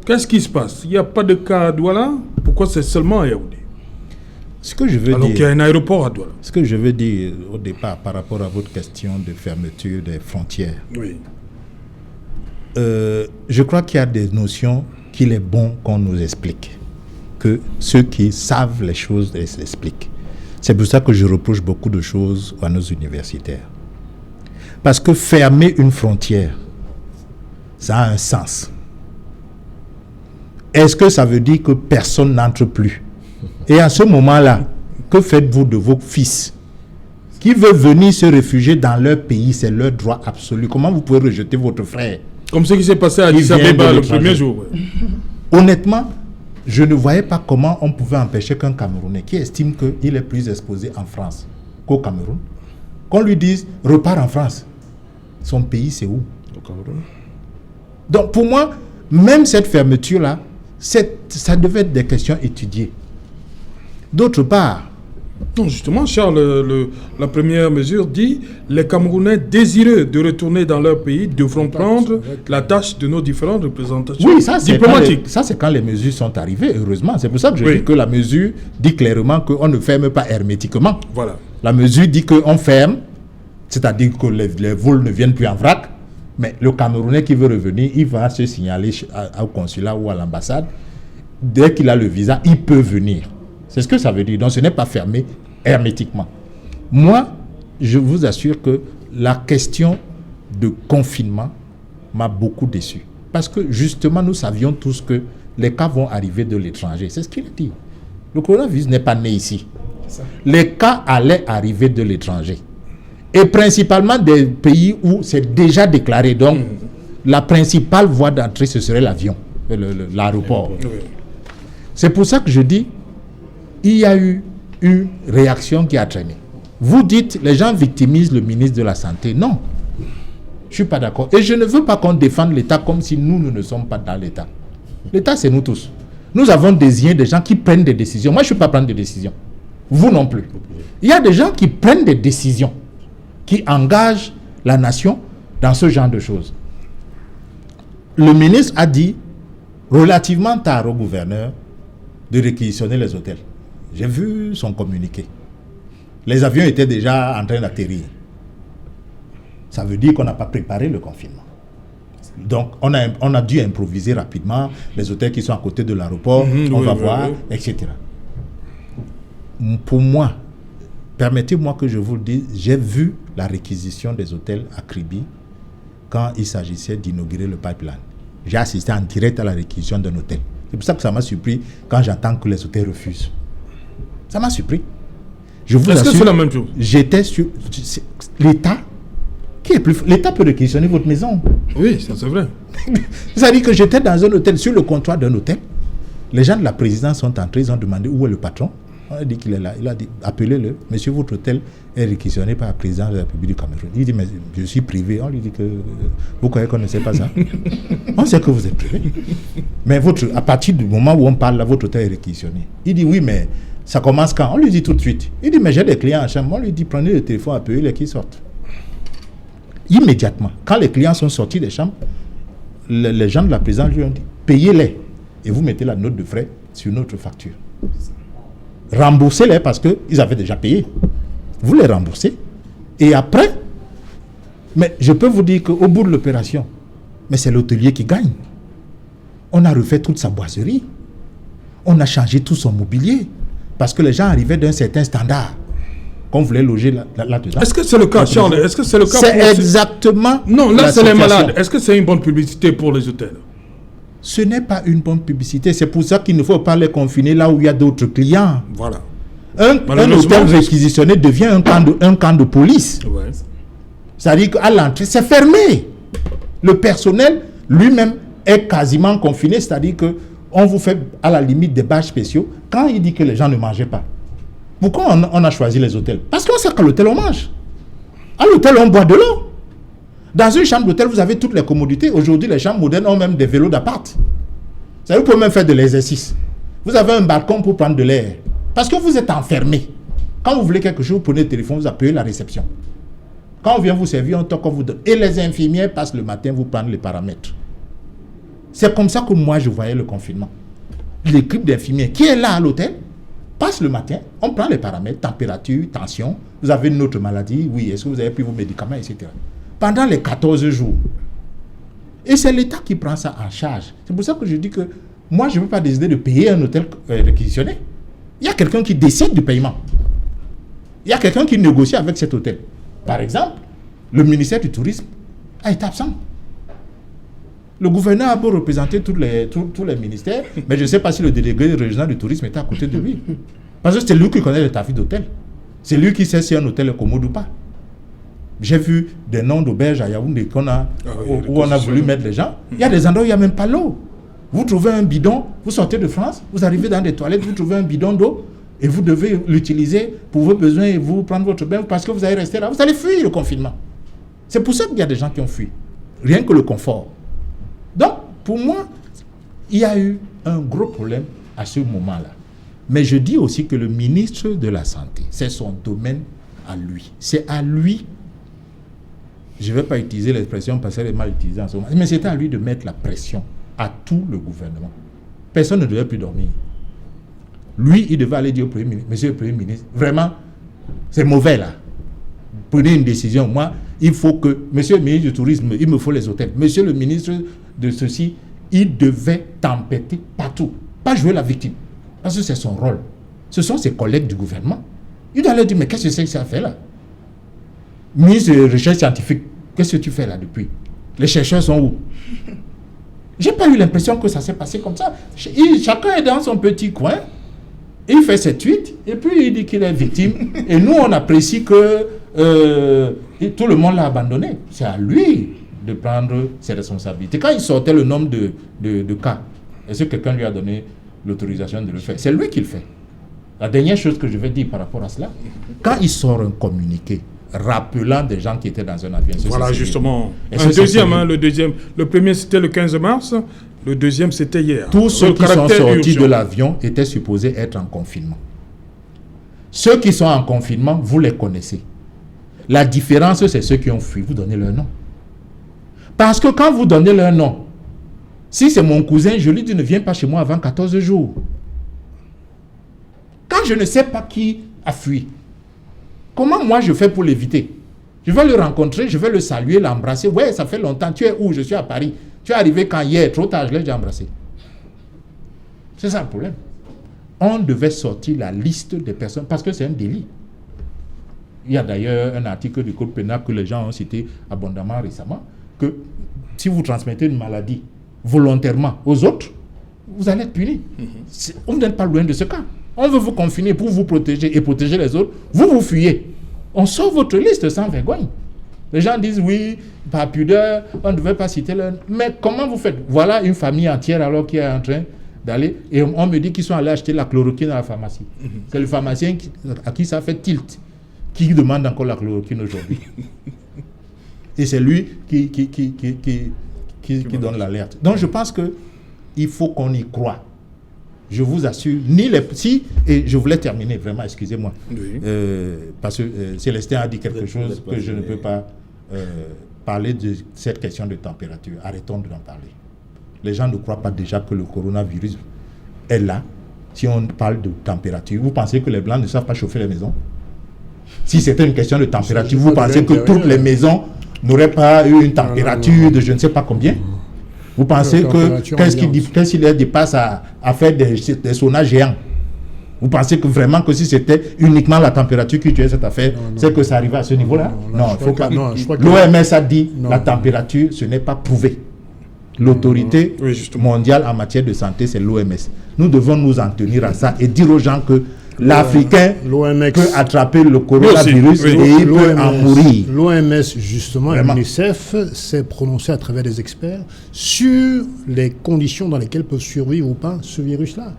Qu'est-ce qui se passe? Il n'y a pas de cas à Douala? Pourquoi c'est seulement à Yaoundé? Ce que je veux alors qu'il y a un aéroport à Douala. Ce que je veux dire au départ par rapport à votre question de fermeture des frontières. Oui. Je crois qu'il y a des notions qu'il est bon qu'on nous explique. Que ceux qui savent les choses les expliquent. C'est pour ça que je reproche beaucoup de choses à nos universitaires. Parce que fermer une frontière, ça a un sens. Est-ce que ça veut dire que personne n'entre plus? Et à ce moment-là, que faites-vous de vos fils qui veulent venir se réfugier dans leur pays? C'est leur droit absolu. Comment vous pouvez rejeter votre frère? Comme ce qui s'est passé à Addis Abeba le premier jour. Honnêtement, je ne voyais pas comment on pouvait empêcher qu'un Camerounais qui estime qu'il est plus exposé en France qu'au Cameroun, qu'on lui dise « repart en France ». Son pays, c'est où? Au Cameroun. Donc pour moi, même cette fermeture-là, ça devait être des questions étudiées. D'autre part, Non, justement, Charles, la première mesure dit les Camerounais désireux de retourner dans leur pays devront prendre la tâche de nos différentes représentations diplomatiques. Ça, c'est quand les mesures sont arrivées, heureusement. C'est pour ça que je dis que la mesure dit clairement qu'on ne ferme pas hermétiquement. Voilà. La mesure dit qu'on ferme, c'est-à-dire que les vols ne viennent plus en vrac, mais le Camerounais qui veut revenir, il va se signaler au consulat ou à l'ambassade. Dès qu'il a le visa, il peut venir. C'est ce que ça veut dire. Donc, ce n'est pas fermé hermétiquement. Moi, je vous assure que la question de confinement m'a beaucoup déçu. Parce que, justement, nous savions tous que les cas vont arriver de l'étranger. C'est ce qu'il a dit. Le coronavirus n'est pas né ici. Les cas allaient arriver de l'étranger. Et principalement des pays où c'est déjà déclaré. Donc, la principale voie d'entrée, ce serait l'avion, l'aéroport. C'est pour ça que je dis, il y a eu une réaction qui a traîné. Vous dites, les gens victimisent le ministre de la Santé. Non, je ne suis pas d'accord. Et je ne veux pas qu'on défende l'État comme si nous ne sommes pas dans l'État. L'État, c'est nous tous. Nous avons désigné des gens qui prennent des décisions. Moi, je ne suis pas prendre des décisions. Vous non plus. Il y a des gens qui prennent des décisions, qui engagent la nation dans ce genre de choses. Le ministre a dit, relativement tard au gouverneur, de réquisitionner les hôtels. J'ai vu son communiqué. Les avions étaient déjà en train d'atterrir. Ça veut dire qu'on n'a pas préparé le confinement. Donc, on a dû improviser rapidement les hôtels qui sont à côté de l'aéroport, on va voir, etc. Pour moi, permettez-moi que je vous le dise, j'ai vu la réquisition des hôtels à Kribi quand il s'agissait d'inaugurer le pipeline. J'ai assisté en direct à la réquisition d'un hôtel. C'est pour ça que ça m'a surpris quand j'entends que les hôtels refusent. Ça m'a surpris. Je vous assure, est-ce que c'est la même chose? J'étais sur l'État. Qui est plus fort? L'État peut réquisitionner votre maison. Oui, ça c'est vrai. C'est-à-dire que j'étais dans un hôtel, sur le comptoir d'un hôtel. Les gens de la présidence sont entrés, ils ont demandé où est le patron. On a dit qu'il est là. Il a dit, appelez-le. Monsieur, votre hôtel est réquisitionné par la présidence de la République du Cameroun. Il dit, mais je suis privé. On lui dit que vous croyez qu'on ne sait pas ça? On sait que vous êtes privé. Mais à partir du moment où on parle, là, votre hôtel est réquisitionné. Il dit, oui, mais ça commence quand? On lui dit tout de suite. Il dit, mais j'ai des clients en chambre. On lui dit, prenez le téléphone, appelez-les qui sortent. Immédiatement, quand les clients sont sortis des chambres, les gens de la présidence lui ont dit, payez-les. Et vous mettez la note de frais sur notre facture. Remboursez-les parce qu'ils avaient déjà payé. Vous les remboursez. Et après, mais je peux vous dire qu'au bout de l'opération, mais c'est l'hôtelier qui gagne. On a refait toute sa boiserie. On a changé tout son mobilier. Parce que les gens arrivaient d'un certain standard qu'on voulait loger là-dedans. Est-ce que c'est le cas, Charles? Est-ce que c'est le cas? C'est exactement. Non, là, c'est les malades. Est-ce que c'est une bonne publicité pour les hôtels? Ce n'est pas une bonne publicité. C'est pour ça qu'il ne faut pas les confiner là où il y a d'autres clients. Voilà. Un hôtel réquisitionné devient un camp de police. Ouais. C'est-à-dire qu'à l'entrée, c'est fermé. Le personnel lui-même est quasiment confiné. C'est-à-dire qu'on vous fait à la limite des badges spéciaux quand il dit que les gens ne mangeaient pas. Pourquoi on a choisi les hôtels? Parce qu'on sait qu'à l'hôtel, on mange. À l'hôtel, on boit de l'eau. Dans une chambre d'hôtel, vous avez toutes les commodités. Aujourd'hui, les chambres modernes ont même des vélos d'appart. Vous pouvez même faire de l'exercice. Vous avez un balcon pour prendre de l'air. Parce que vous êtes enfermé. Quand vous voulez quelque chose, vous prenez le téléphone, vous appelez la réception. Quand on vient vous servir, on toque, on vous donne. Et les infirmières passent le matin, vous prendre les paramètres. C'est comme ça que moi, je voyais le confinement. L'équipe d'infirmières qui est là à l'hôtel passe le matin, on prend les paramètres, température, tension. Vous avez une autre maladie, oui, est-ce que vous avez pris vos médicaments, etc. Pendant les 14 jours. Et c'est l'État qui prend ça en charge. C'est pour ça que je dis que moi, je ne peux pas décider de payer un hôtel réquisitionné. Il y a quelqu'un qui décide du paiement. Il y a quelqu'un qui négocie avec cet hôtel. Par exemple, le ministère du Tourisme a été absent. Le gouverneur a beau représenter tous les ministères, mais je ne sais pas si le délégué régional du tourisme était à côté de lui. Parce que c'est lui qui connaît le tarif d'hôtel. C'est lui qui sait si un hôtel est commode ou pas. J'ai vu des noms d'auberges à Yaoundé où on a voulu mettre les gens. Il y a des endroits où il n'y a même pas l'eau. Vous trouvez un bidon, vous sortez de France, vous arrivez dans des toilettes, vous trouvez un bidon d'eau et vous devez l'utiliser pour vos besoins et vous prendre votre bain parce que vous allez rester là. Vous allez fuir le confinement. C'est pour ça qu'il y a des gens qui ont fui. Rien que le confort. Donc, pour moi, il y a eu un gros problème à ce moment-là. Mais je dis aussi que le ministre de la Santé, c'est son domaine à lui. C'est à lui, je ne vais pas utiliser l'expression parce qu'elle est mal utilisée en ce moment, mais c'est à lui de mettre la pression à tout le gouvernement. Personne ne devait plus dormir. Lui, il devait aller dire au Premier ministre, monsieur le Premier ministre, vraiment, c'est mauvais là. Prenez une décision. Moi, il faut que, monsieur le ministre du Tourisme, il me faut les hôtels. Monsieur le ministre de ceci, il devait tempêter partout. Pas jouer la victime. Parce que c'est son rôle. Ce sont ses collègues du gouvernement. Il doit leur dire, mais qu'est-ce que c'est que ça fait là? Ministre de recherche scientifique, qu'est-ce que tu fais là depuis? Les chercheurs sont où? J'ai pas eu l'impression que ça s'est passé comme ça. Chacun est dans son petit coin. Il fait ses tweets et puis il dit qu'il est victime. Et nous, on apprécie que tout le monde l'a abandonné. C'est à lui de prendre ses responsabilités. Quand il sortait le nombre de cas, est-ce que quelqu'un lui a donné l'autorisation de le faire? C'est lui qui le fait. La dernière chose que je vais dire par rapport à cela, quand il sort un communiqué rappelant des gens qui étaient dans un avion... Voilà, justement. Le deuxième. Le premier, c'était le 15 mars. Le deuxième, c'était hier. Tous ceux qui sont sortis de l'avion étaient supposés être en confinement. Ceux qui sont en confinement, vous les connaissez. La différence, c'est ceux qui ont fui. Vous donnez leur nom. Parce que quand vous donnez leur nom, si c'est mon cousin, je lui dis ne viens pas chez moi avant 14 jours. Quand je ne sais pas qui a fui, comment moi je fais pour l'éviter? Je vais le rencontrer, je vais le saluer, l'embrasser. Ouais, ça fait longtemps. Tu es où? Je suis à Paris. Tu es arrivé quand hier? Trop tard, je l'ai déjà embrassé. C'est ça le problème. On devait sortir la liste des personnes parce que c'est un délit. Il y a d'ailleurs un article du Code pénal que les gens ont cité abondamment récemment, que si vous transmettez une maladie volontairement aux autres, vous allez être puni. On n'est pas loin de ce cas. On veut vous confiner pour vous protéger et protéger les autres. Vous fuyez. On sort votre liste sans vergogne. Les gens disent oui, par pudeur, on ne devait pas citer leur... Mais comment vous faites? Voilà une famille entière alors qui est en train d'aller... Et on me dit qu'ils sont allés acheter la chloroquine à la pharmacie. C'est le pharmacien à qui ça fait tilt qui demande encore la chloroquine aujourd'hui. Et c'est lui qui donne l'alerte. Donc je pense qu'il faut qu'on y croie. Je vous assure, et je voulais terminer vraiment, excusez-moi, oui. Parce que Célestin a dit quelque chose que je ne peux pas parler de cette question de température. Arrêtons d'en parler. Les gens ne croient pas déjà que le coronavirus est là. Si on parle de température, vous pensez que les Blancs ne savent pas chauffer les maisons? Si c'était une question de température, vous pensez que toutes les maisons n'auraient pas eu une température de je ne sais pas combien? Vous pensez que qu'est-ce qu'il dépasse à faire des saunas géants? Vous pensez que vraiment que si c'était uniquement la température qui tuait cette affaire, c'est que ça arrivait à ce niveau-là? Non, il ne faut pas. L'OMS a dit la température, ce n'est pas prouvé. L'autorité mondiale en matière de santé, c'est l'OMS. Nous devons nous en tenir à ça et dire aux gens que l'Africain peut attraper le coronavirus et il peut en mourir. L'OMS, justement, et l'UNICEF s'est prononcé à travers des experts sur les conditions dans lesquelles peut survivre ou pas ce virus-là.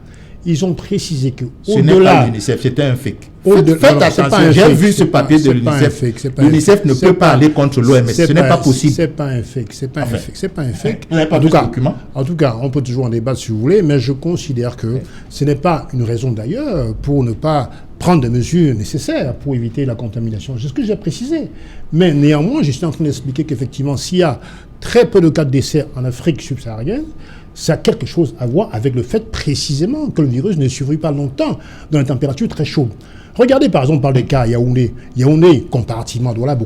Ils ont précisé que ce n'est pas l'UNICEF, c'était un fake. Faites attention, j'ai vu ce papier de l'UNICEF. L'UNICEF ne peut pas aller contre l'OMS, ce n'est pas possible. C'est pas un fake, c'est pas un fake. En tout cas, on peut toujours en débattre si vous voulez, mais je considère que ce n'est pas une raison d'ailleurs pour ne pas prendre des mesures nécessaires pour éviter la contamination. C'est ce que j'ai précisé. Mais néanmoins, je suis en train d'expliquer qu'effectivement, s'il y a très peu de cas de décès en Afrique subsaharienne, ça a quelque chose à voir avec le fait précisément que le virus ne survit pas longtemps dans des températures très chaudes. Regardez par exemple, on parle des cas à Yaoundé. Yaoundé, comparativement à Douala, il y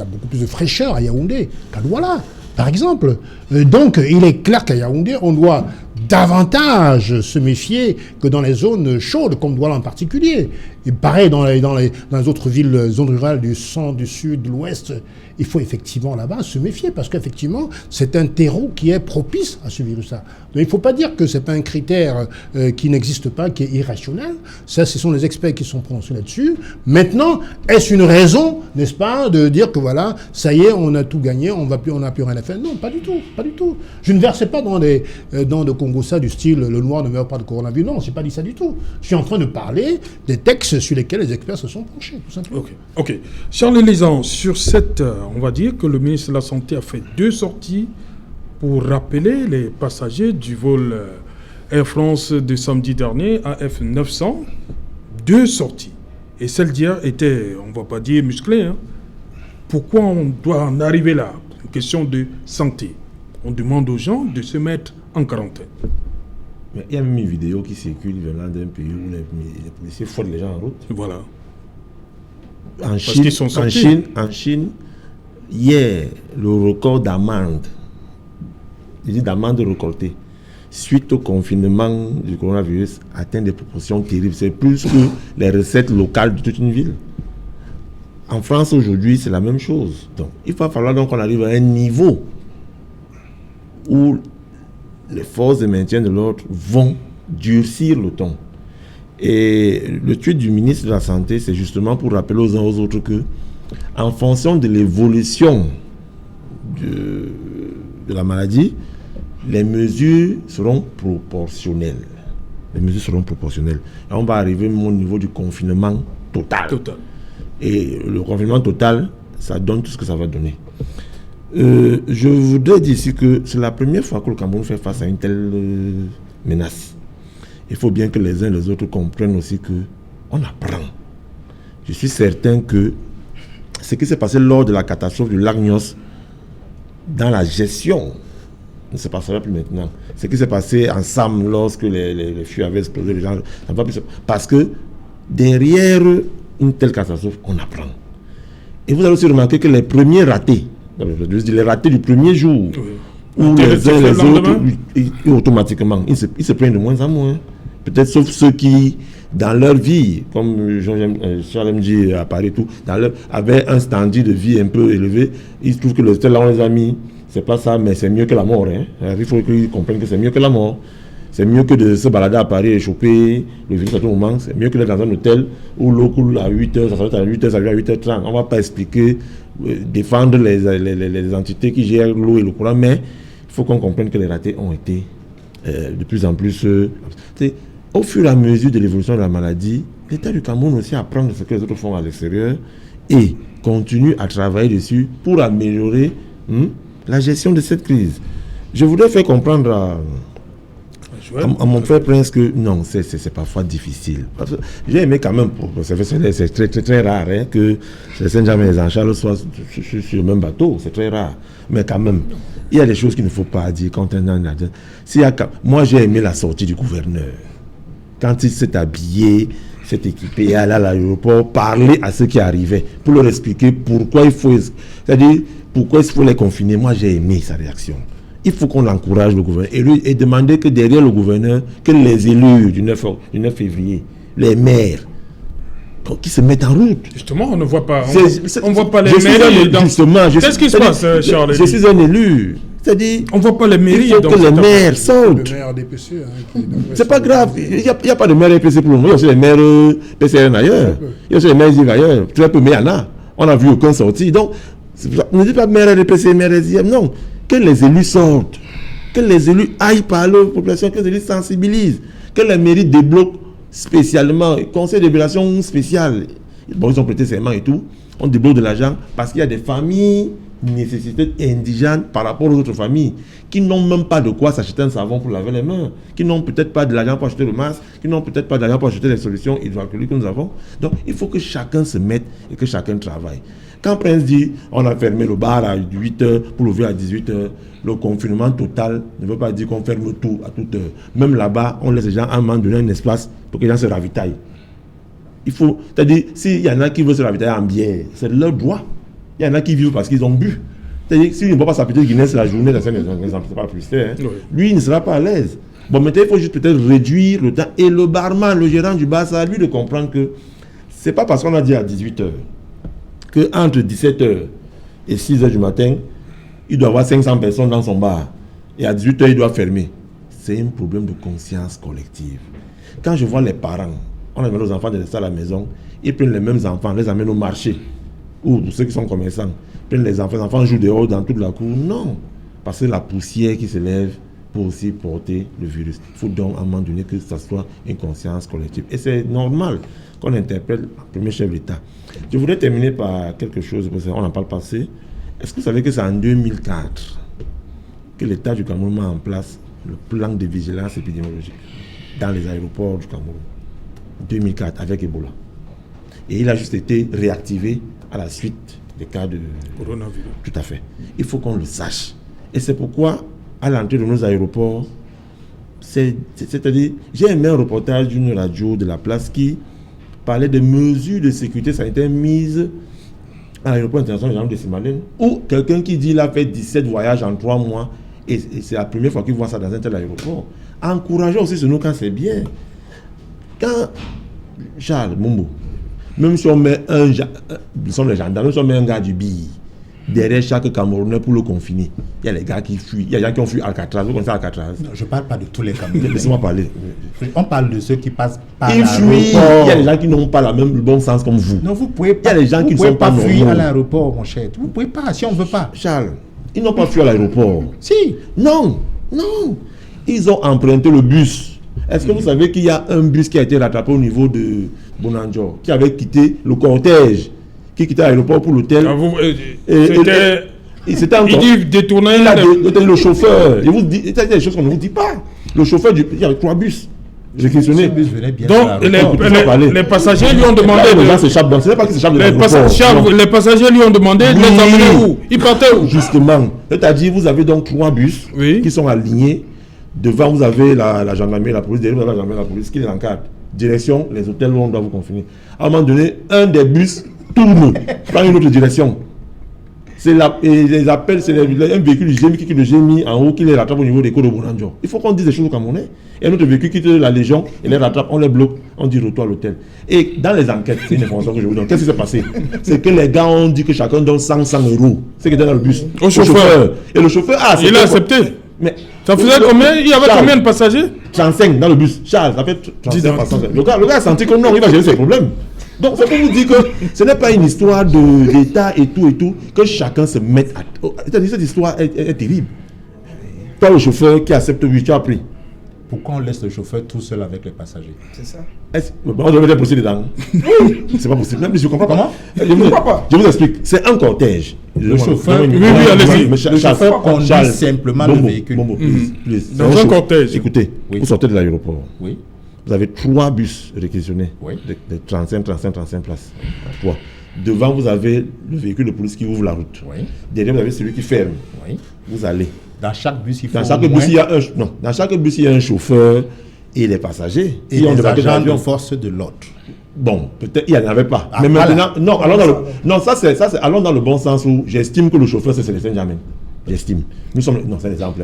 a beaucoup plus de fraîcheur à Yaoundé qu'à Douala, par exemple. Donc, il est clair qu'à Yaoundé, on doit davantage se méfier que dans les zones chaudes, comme Douala en particulier. Et pareil dans les autres villes, zones rurales du centre, du sud, de l'ouest, il faut effectivement là-bas se méfier parce qu'effectivement, c'est un terreau qui est propice à ce virus-là. Donc il ne faut pas dire que ce n'est pas un critère qui n'existe pas, qui est irrationnel. Ça, ce sont les experts qui sont prononcés là-dessus. Maintenant, est-ce une raison, n'est-ce pas, de dire que voilà, ça y est, on a tout gagné, on n'a plus rien à faire? Non, pas du tout, pas du tout. Je ne versais pas dans de Congo-ça du style le noir ne meurt pas de coronavirus. Non, je n'ai pas dit ça du tout. Je suis en train de parler des textes sur lesquels les experts se sont penchés, tout simplement. Ok. Charles Lézan, sur cette, on va dire que le ministre de la Santé a fait 2 sorties pour rappeler les passagers du vol Air France de samedi dernier, AF 900, 2 sorties. Et celle d'hier était, on ne va pas dire musclée. Hein. Pourquoi on doit en arriver là? Une question de santé. On demande aux gens de se mettre en quarantaine. Mais il y a même une vidéo qui circule venant d'un pays où les policiers fouettent les gens en route. Voilà. En Chine, hier, le record d'amende, d'amende récoltée, suite au confinement du coronavirus, atteint des proportions terribles. C'est plus que les recettes locales de toute une ville. En France, aujourd'hui, c'est la même chose. Donc, il va falloir donc qu'on arrive à un niveau où les forces de maintien de l'ordre vont durcir le ton. Et le tweet du ministre de la Santé, c'est justement pour rappeler aux uns aux autres que, en fonction de l'évolution de la maladie, les mesures seront proportionnelles. Et on va arriver au niveau du confinement total. Et le confinement total, ça donne tout ce que ça va donner. Je voudrais dire ici que c'est la première fois que le Cameroun fait face à une telle menace. Il faut bien que les uns et les autres comprennent aussi qu'on apprend. Je suis certain que ce qui s'est passé lors de la catastrophe du lac Nyos, dans la gestion, ne se passera plus maintenant. Ce qui s'est passé ensemble lorsque les feux avaient explosé, les gens, ça ne va plus se... Parce que derrière une telle catastrophe, on apprend. Et vous allez aussi remarquer que les premiers ratés, les ratés du premier jour, où les uns et les autres, automatiquement, ils se plaignent de moins en moins. Peut-être sauf ceux qui, dans leur vie, comme Charles MJ à Paris, tout, avaient un standard de vie un peu élevé, ils trouvent que le tel là, on les a mis, c'est pas ça, mais c'est mieux que la mort. Hein. Il faut qu'ils comprennent que c'est mieux que la mort. C'est mieux que de se balader à Paris et choper le virus à tout moment. C'est mieux que d'être dans un hôtel où l'eau coule à 8h, ça s'arrête à 8h, ça arrive à 8h30. On ne va pas expliquer, défendre les entités qui gèrent l'eau et le courant, mais il faut qu'on comprenne que les ratés ont été de plus en plus... au fur et à mesure de l'évolution de la maladie, l'État du Cameroun aussi apprend de ce que les autres font à l'extérieur et continue à travailler dessus pour améliorer la gestion de cette crise. Je voudrais faire comprendre à mon frère Prince que non, c'est parfois difficile. J'ai aimé quand même, c'est très, très, très rare hein, que les Saint-Germain et les Jean-Charles soient sur le même bateau, c'est très rare. Mais quand même, il y a des choses qu'il ne faut pas dire quand on est dans moi, j'ai aimé la sortie du gouverneur. Quand il s'est habillé, s'est équipé, allé à l'aéroport, parler à ceux qui arrivaient pour leur expliquer pourquoi il faut les confiner. Moi, j'ai aimé sa réaction. Il faut qu'on encourage le gouverneur et demander que derrière le gouverneur, que les élus du 9 février, les maires, qui se mettent en route. Justement, on ne voit pas. On ne voit pas les mairies. Qu'est-ce qui se passe, Charles? Je suis un élu. C'est-à-dire, on ne voit pas les mairies. Il faut que les maires sortent. Le maire DPC. C'est pas grave. Il n'y a pas de maire DPC pour le moment. Il y a aussi les maires PCN ailleurs. Il y a aussi les maires ISIV ailleurs. Très peu, mais il y en a. On n'a vu aucun sorti. Donc, ne dites pas maire DPC, maire ISIV. Non. Que les élus sortent. Que les élus aillent parler aux populations. Que les élus sensibilisent. Que les mairies débloquent spécialement. Conseil de régulation spécial. Bon, ils ont prêté serment et tout. On débloque de l'argent parce qu'il y a des familles nécessités indigènes par rapport aux autres familles qui n'ont même pas de quoi s'acheter un savon pour laver les mains, qui n'ont peut-être pas de l'argent pour acheter le masque, qui n'ont peut-être pas d'argent pour acheter les solutions hydroalcooliques que nous avons. Donc il faut que chacun se mette et que chacun travaille. Quand Prince dit on a fermé le bar à 8h pour l'ouvrir à 18h, le confinement total ne veut pas dire qu'on ferme tout à toute heure. Même là-bas, on laisse les gens à un moment donné un espace pour que les gens se ravitaillent. Il faut, c'est-à-dire, s'il y en a qui veulent se ravitailler en bière, c'est leur droit. Il y en a qui vivent parce qu'ils ont bu. C'est-à-dire, s'il ne boit pas sa petite Guinness la journée, c'est pas plus hein. Oui. Lui, il ne sera pas à l'aise. Bon, maintenant, il faut juste peut-être réduire le temps. Et le barman, le gérant du bar, ça a lui de comprendre que c'est pas parce qu'on a dit à 18h qu'entre 17h et 6h du matin, il doit avoir 500 personnes dans son bar. Et à 18h, il doit fermer. C'est un problème de conscience collective. Quand je vois les parents, on amène nos enfants de rester à la maison, ils prennent les mêmes enfants, les amènent au marché. Ou pour ceux qui sont commerçants, prennent les enfants jouent dehors dans toute la cour. Non, parce que la poussière qui se lève peut aussi porter le virus. Il faut donc à un moment donné que ça soit une conscience collective. Et c'est normal qu'on interpelle le premier chef de l'État. Je voudrais terminer par quelque chose, parce qu'on n'a pas le passé. Est-ce que vous savez que c'est en 2004 que l'État du Cameroun met en place le plan de vigilance épidémiologique dans les aéroports du Cameroun. 2004 avec Ebola. Et il a juste été réactivé à la suite des cas de coronavirus. Tout à fait. Il faut qu'on le sache. Et c'est pourquoi, à l'entrée de nos aéroports, c'est-à-dire, j'ai aimé un reportage d'une radio de la place qui parlait des mesures de sécurité sanitaire mises à l'aéroport international de Simalène, où quelqu'un qui dit qu'il a fait 17 voyages en 3 mois, et c'est la première fois qu'il voit ça dans un tel aéroport. Encourageons aussi ce nous quand c'est bien. Quand Charles Mumbo, même si on met nous sommes les gendarmes, même si on met un gars du BI derrière chaque Camerounais pour le confiner, il y a les gars qui fuient, il y a des gens qui ont fui Alcatraz, vous connaissez Alcatraz? Non, je ne parle pas de tous les Camerounais. Laissez-moi parler. On parle de ceux qui passent par Ils fuient, il y a des gens qui n'ont pas le bon sens comme vous. Non, vous pouvez pas. Il y a des gens qui ne sont pas fuir à l'aéroport, mon cher. Vous ne pouvez pas, si on ne veut pas. Charles, ils n'ont pas fui à l'aéroport. Si. Non. Ils ont emprunté le bus. Est-ce que vous savez qu'il y a un bus qui a été rattrapé au niveau de Bonanjo, qui avait quitté le cortège, qui quittait l'aéroport pour l'hôtel. Il dit détourner. Il a détourné le chauffeur. Il vous dit, il y a des choses qu'on ne vous dit pas. Le chauffeur, il y a 3 bus. J'ai questionné. Donc, les passagers lui ont demandé. Les gens s'échappent. Donc, ce n'est pas qu'ils s'échappent de l'aéroport. Les passagers lui ont demandé de les emmener où? Ils partaient où? Justement. C'est-à-dire, vous avez donc 3 bus qui sont alignés. Devant, vous avez la gendarmerie, la police. Derrière, vous avez la gendarmerie, la police qui les encadre. Direction, les hôtels où on doit vous confiner. À un moment donné, un des bus tourne, prend une autre direction. Et les appels, c'est un véhicule du GMI qui quitte le GMI en haut, qui les rattrape au niveau des côtes de Bonanjo. Il faut qu'on dise des choses au Camerounais. Et un autre véhicule quitte la Légion, et les rattrape, on les bloque, on dit retour à l'hôtel. Et dans les enquêtes, c'est une information que je vous donne. Qu'est-ce qui s'est passé? C'est que les gars ont dit que chacun donne 100 €. C'est qui était dans le bus. Au chauffeur. Et le chauffeur a accepté. Il a accepté. Mais ça faisait combien? Il y avait combien de passagers? 35 dans le bus. Charles, ça fait 35 passagers. Le gars a senti que non, il va gérer ses problèmes. Donc, c'est pour vous dire que ce n'est pas une histoire d'État et tout, que chacun se mette à... C'est-à-dire, cette histoire est terrible. Toi, le chauffeur qui accepte, oui, tu as pris. Pourquoi on laisse le chauffeur tout seul avec les passagers? C'est ça. On devrait être possible dedans. C'est pas possible. Même si je comprends pas. Comment? Je vous explique. C'est un cortège. Le chauffeur... Oui, allez-y. Le chauffeur conduit simplement le véhicule. Dans un cortège. Écoutez, vous sortez de l'aéroport. Oui. Vous avez 3 bus réquisitionnés, de 35 places. 3. Devant, vous avez le véhicule de police qui ouvre la route. Oui. Derrière, vous avez celui qui ferme. Oui. Vous allez. Dans chaque bus, il faut dans chaque bus, il y a un chauffeur et les passagers. Et les agents de force de l'ordre. Bon, peut-être il n'y en avait pas. Mais maintenant, non, allons dans le bon sens où j'estime que le chauffeur, c'est Célestin Djamène. J'estime. Nous sommes, non, c'est un exemple.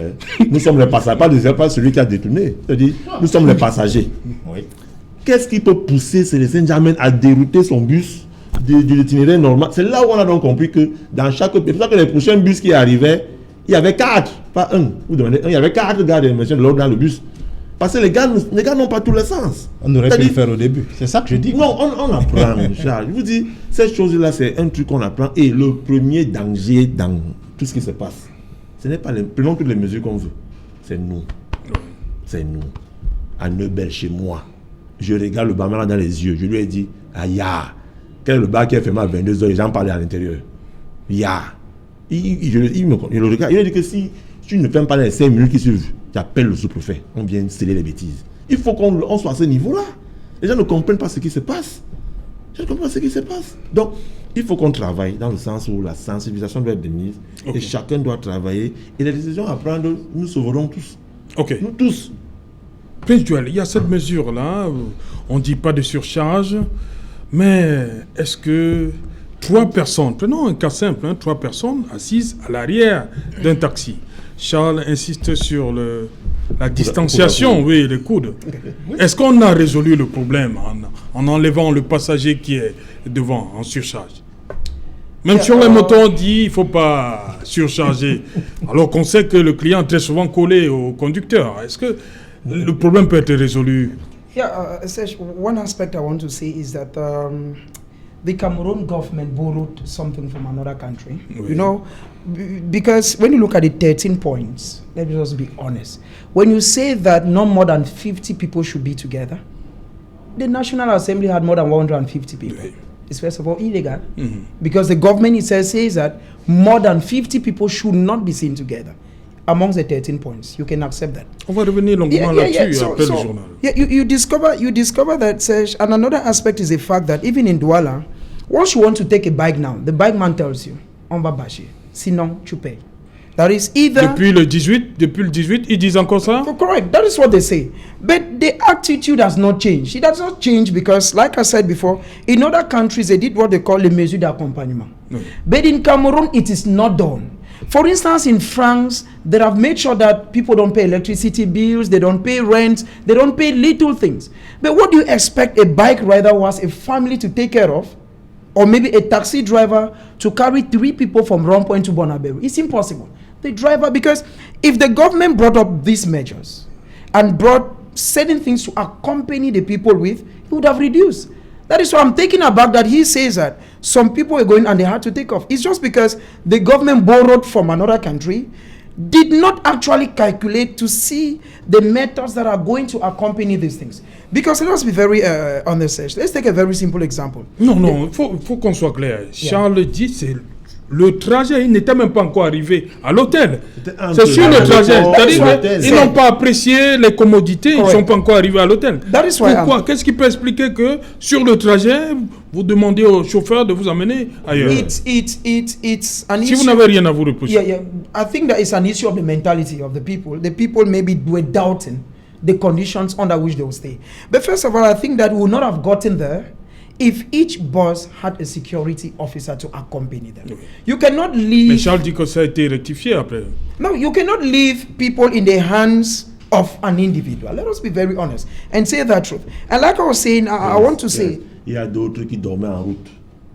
Nous sommes les passagers, pas celui qui a détourné. C'est-à-dire, nous sommes les passagers. Oui. Qu'est-ce qui peut pousser Célestin Djamène à dérouter son bus de l'itinéraire normal? C'est là où on a donc compris que dans chaque... C'est pour ça que les prochains bus qui arrivaient, il y avait 4, pas un. Vous demandez un, il y avait 4 gars de l'ordre dans le bus. Parce que les gars n'ont pas tous les sens. On aurait pu le faire au début. C'est ça que je dis. Non, on apprend, Charles. Je vous dis, cette chose-là, c'est un truc qu'on apprend. Et le premier danger dans tout ce qui se passe, ce n'est pas prenons toutes les mesures qu'on veut. C'est nous. C'est nous. À Neubel, chez moi, je regarde le barman dans les yeux. Je lui ai dit, aïe, quel est le bar qui est fermé à 22h? Les gens parlaient à l'intérieur. Ya. Il le regarde. Il a dit que si tu ne fermes pas les 5 minutes qui suivent, tu appelles le sous-préfet. On vient sceller les bêtises. Il faut qu'on soit à ce niveau-là. Les gens ne comprennent pas ce qui se passe. Les gens ne comprennent pas ce qui se passe. Donc, il faut qu'on travaille dans le sens où la sensibilisation doit être de mise. Et chacun doit travailler. Et les décisions à prendre, nous sauverons tous. Ok. Nous tous. Prince Joel, il y a cette mesure-là. On ne dit pas de surcharge. Mais est-ce que 3 personnes, prenons un cas simple, 3 personnes assises à l'arrière d'un taxi. Charles insiste sur la distanciation, oui, les coudes. Est-ce qu'on a résolu le problème en enlevant le passager qui est devant, en surcharge? Même sur les motos, on dit qu'il ne faut pas surcharger. Alors qu'on sait que le client est très souvent collé au conducteur. Est-ce que le problème peut être résolu? Yeah, one aspect I want to say is that the Cameroon government borrowed something from another country. Oui. You know, because when you look at the 13 points, let me just be honest. When you say that no more than 50 people should be together, the National Assembly had more than 150 people. Oui. It's first of all illegal, because the government itself says that more than 50 people should not be seen together. amongst the 13 points. You can accept that. On va revenir longuement là-dessus après le journal. Yeah, you discover that, Serge, and another aspect is the fact that even in Douala, once you want to take a bike now, the bike man tells you, on va bâcher, sinon tu payes. That is either... Depuis le 18, ils disent encore ça? Correct, that is what they say. But the attitude has not changed. It does not change because, like I said before, in other countries, they did what they call les mesures d'accompagnement. But in Cameroon, it is not done. For instance, in France, they have made sure that people don't pay electricity bills, they don't pay rent, they don't pay little things. But what do you expect a bike rider who has a family to take care of, or maybe a taxi driver to carry 3 people from Rond-Point to Bonaberu? It's impossible. The driver, because if the government brought up these measures and brought certain things to accompany the people with, it would have reduced. That is why I'm taken aback that he says that some people were going and they had to take off. It's just because the government borrowed from another country, did not actually calculate to see the methods that are going to accompany these things. Because let us be very honest. Let's take a very simple example. Non, il faut qu'on soit clair. Yeah. Charles dit, c'est le trajet, il n'était même pas encore arrivé à l'hôtel. C'est sur le trajet. C'est-à-dire ils n'ont pas apprécié les commodités, ils ne sont pas encore arrivés à l'hôtel. Pourquoi? Qu'est-ce qui peut expliquer que sur le trajet, vous demandez au chauffeur de vous amener ailleurs? It's an si vous n'avez rien à vous reprocher. Yeah. I think that it's an issue of the mentality of the people. The people maybe were doubting the conditions under which they will stay. But first of all, I think that we would not have gotten there if each bus had a security officer to accompany them. You cannot leave... Mais Charles dit que ça a été rectifié après. No, you cannot leave people in the hands of an individual. Let us be very honest and say that truth. And like I was saying, I want to say... Il y a d'autres qui dormaient en route,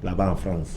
là-bas en France.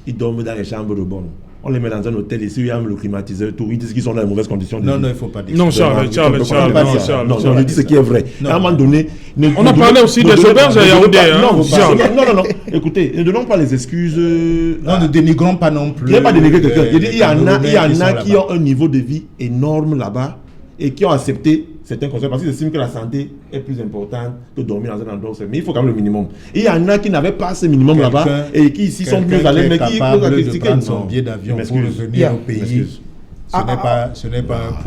Ils dorment dans les chambres de bonne. On les met dans un hôtel ici, il y a le climatiseur, tout. Ils disent qu'ils sont dans de mauvaises conditions. Non, il ne faut pas dire ça. Non, Charles. Non, je dis ce qui est vrai. À un moment donné... On a parlé aussi des auberges à Yaoundé. Non. Écoutez, ne donnons pas les excuses. Non, ne dénigrons pas non plus. Il n'y a pas dénigrer quelqu'un. Il y en a qui ont un niveau de vie énorme là-bas et qui ont accepté certains conseils parce qu'ils estiment que la santé est plus importante que dormir dans un endroit. Mais il faut quand même le minimum. Et il y en a qui n'avaient pas ce minimum là-bas et qui ici sont mieux allés, mais qui peuvent critiquer. Son billet d'avion pour revenir au pays. Ce n'est pas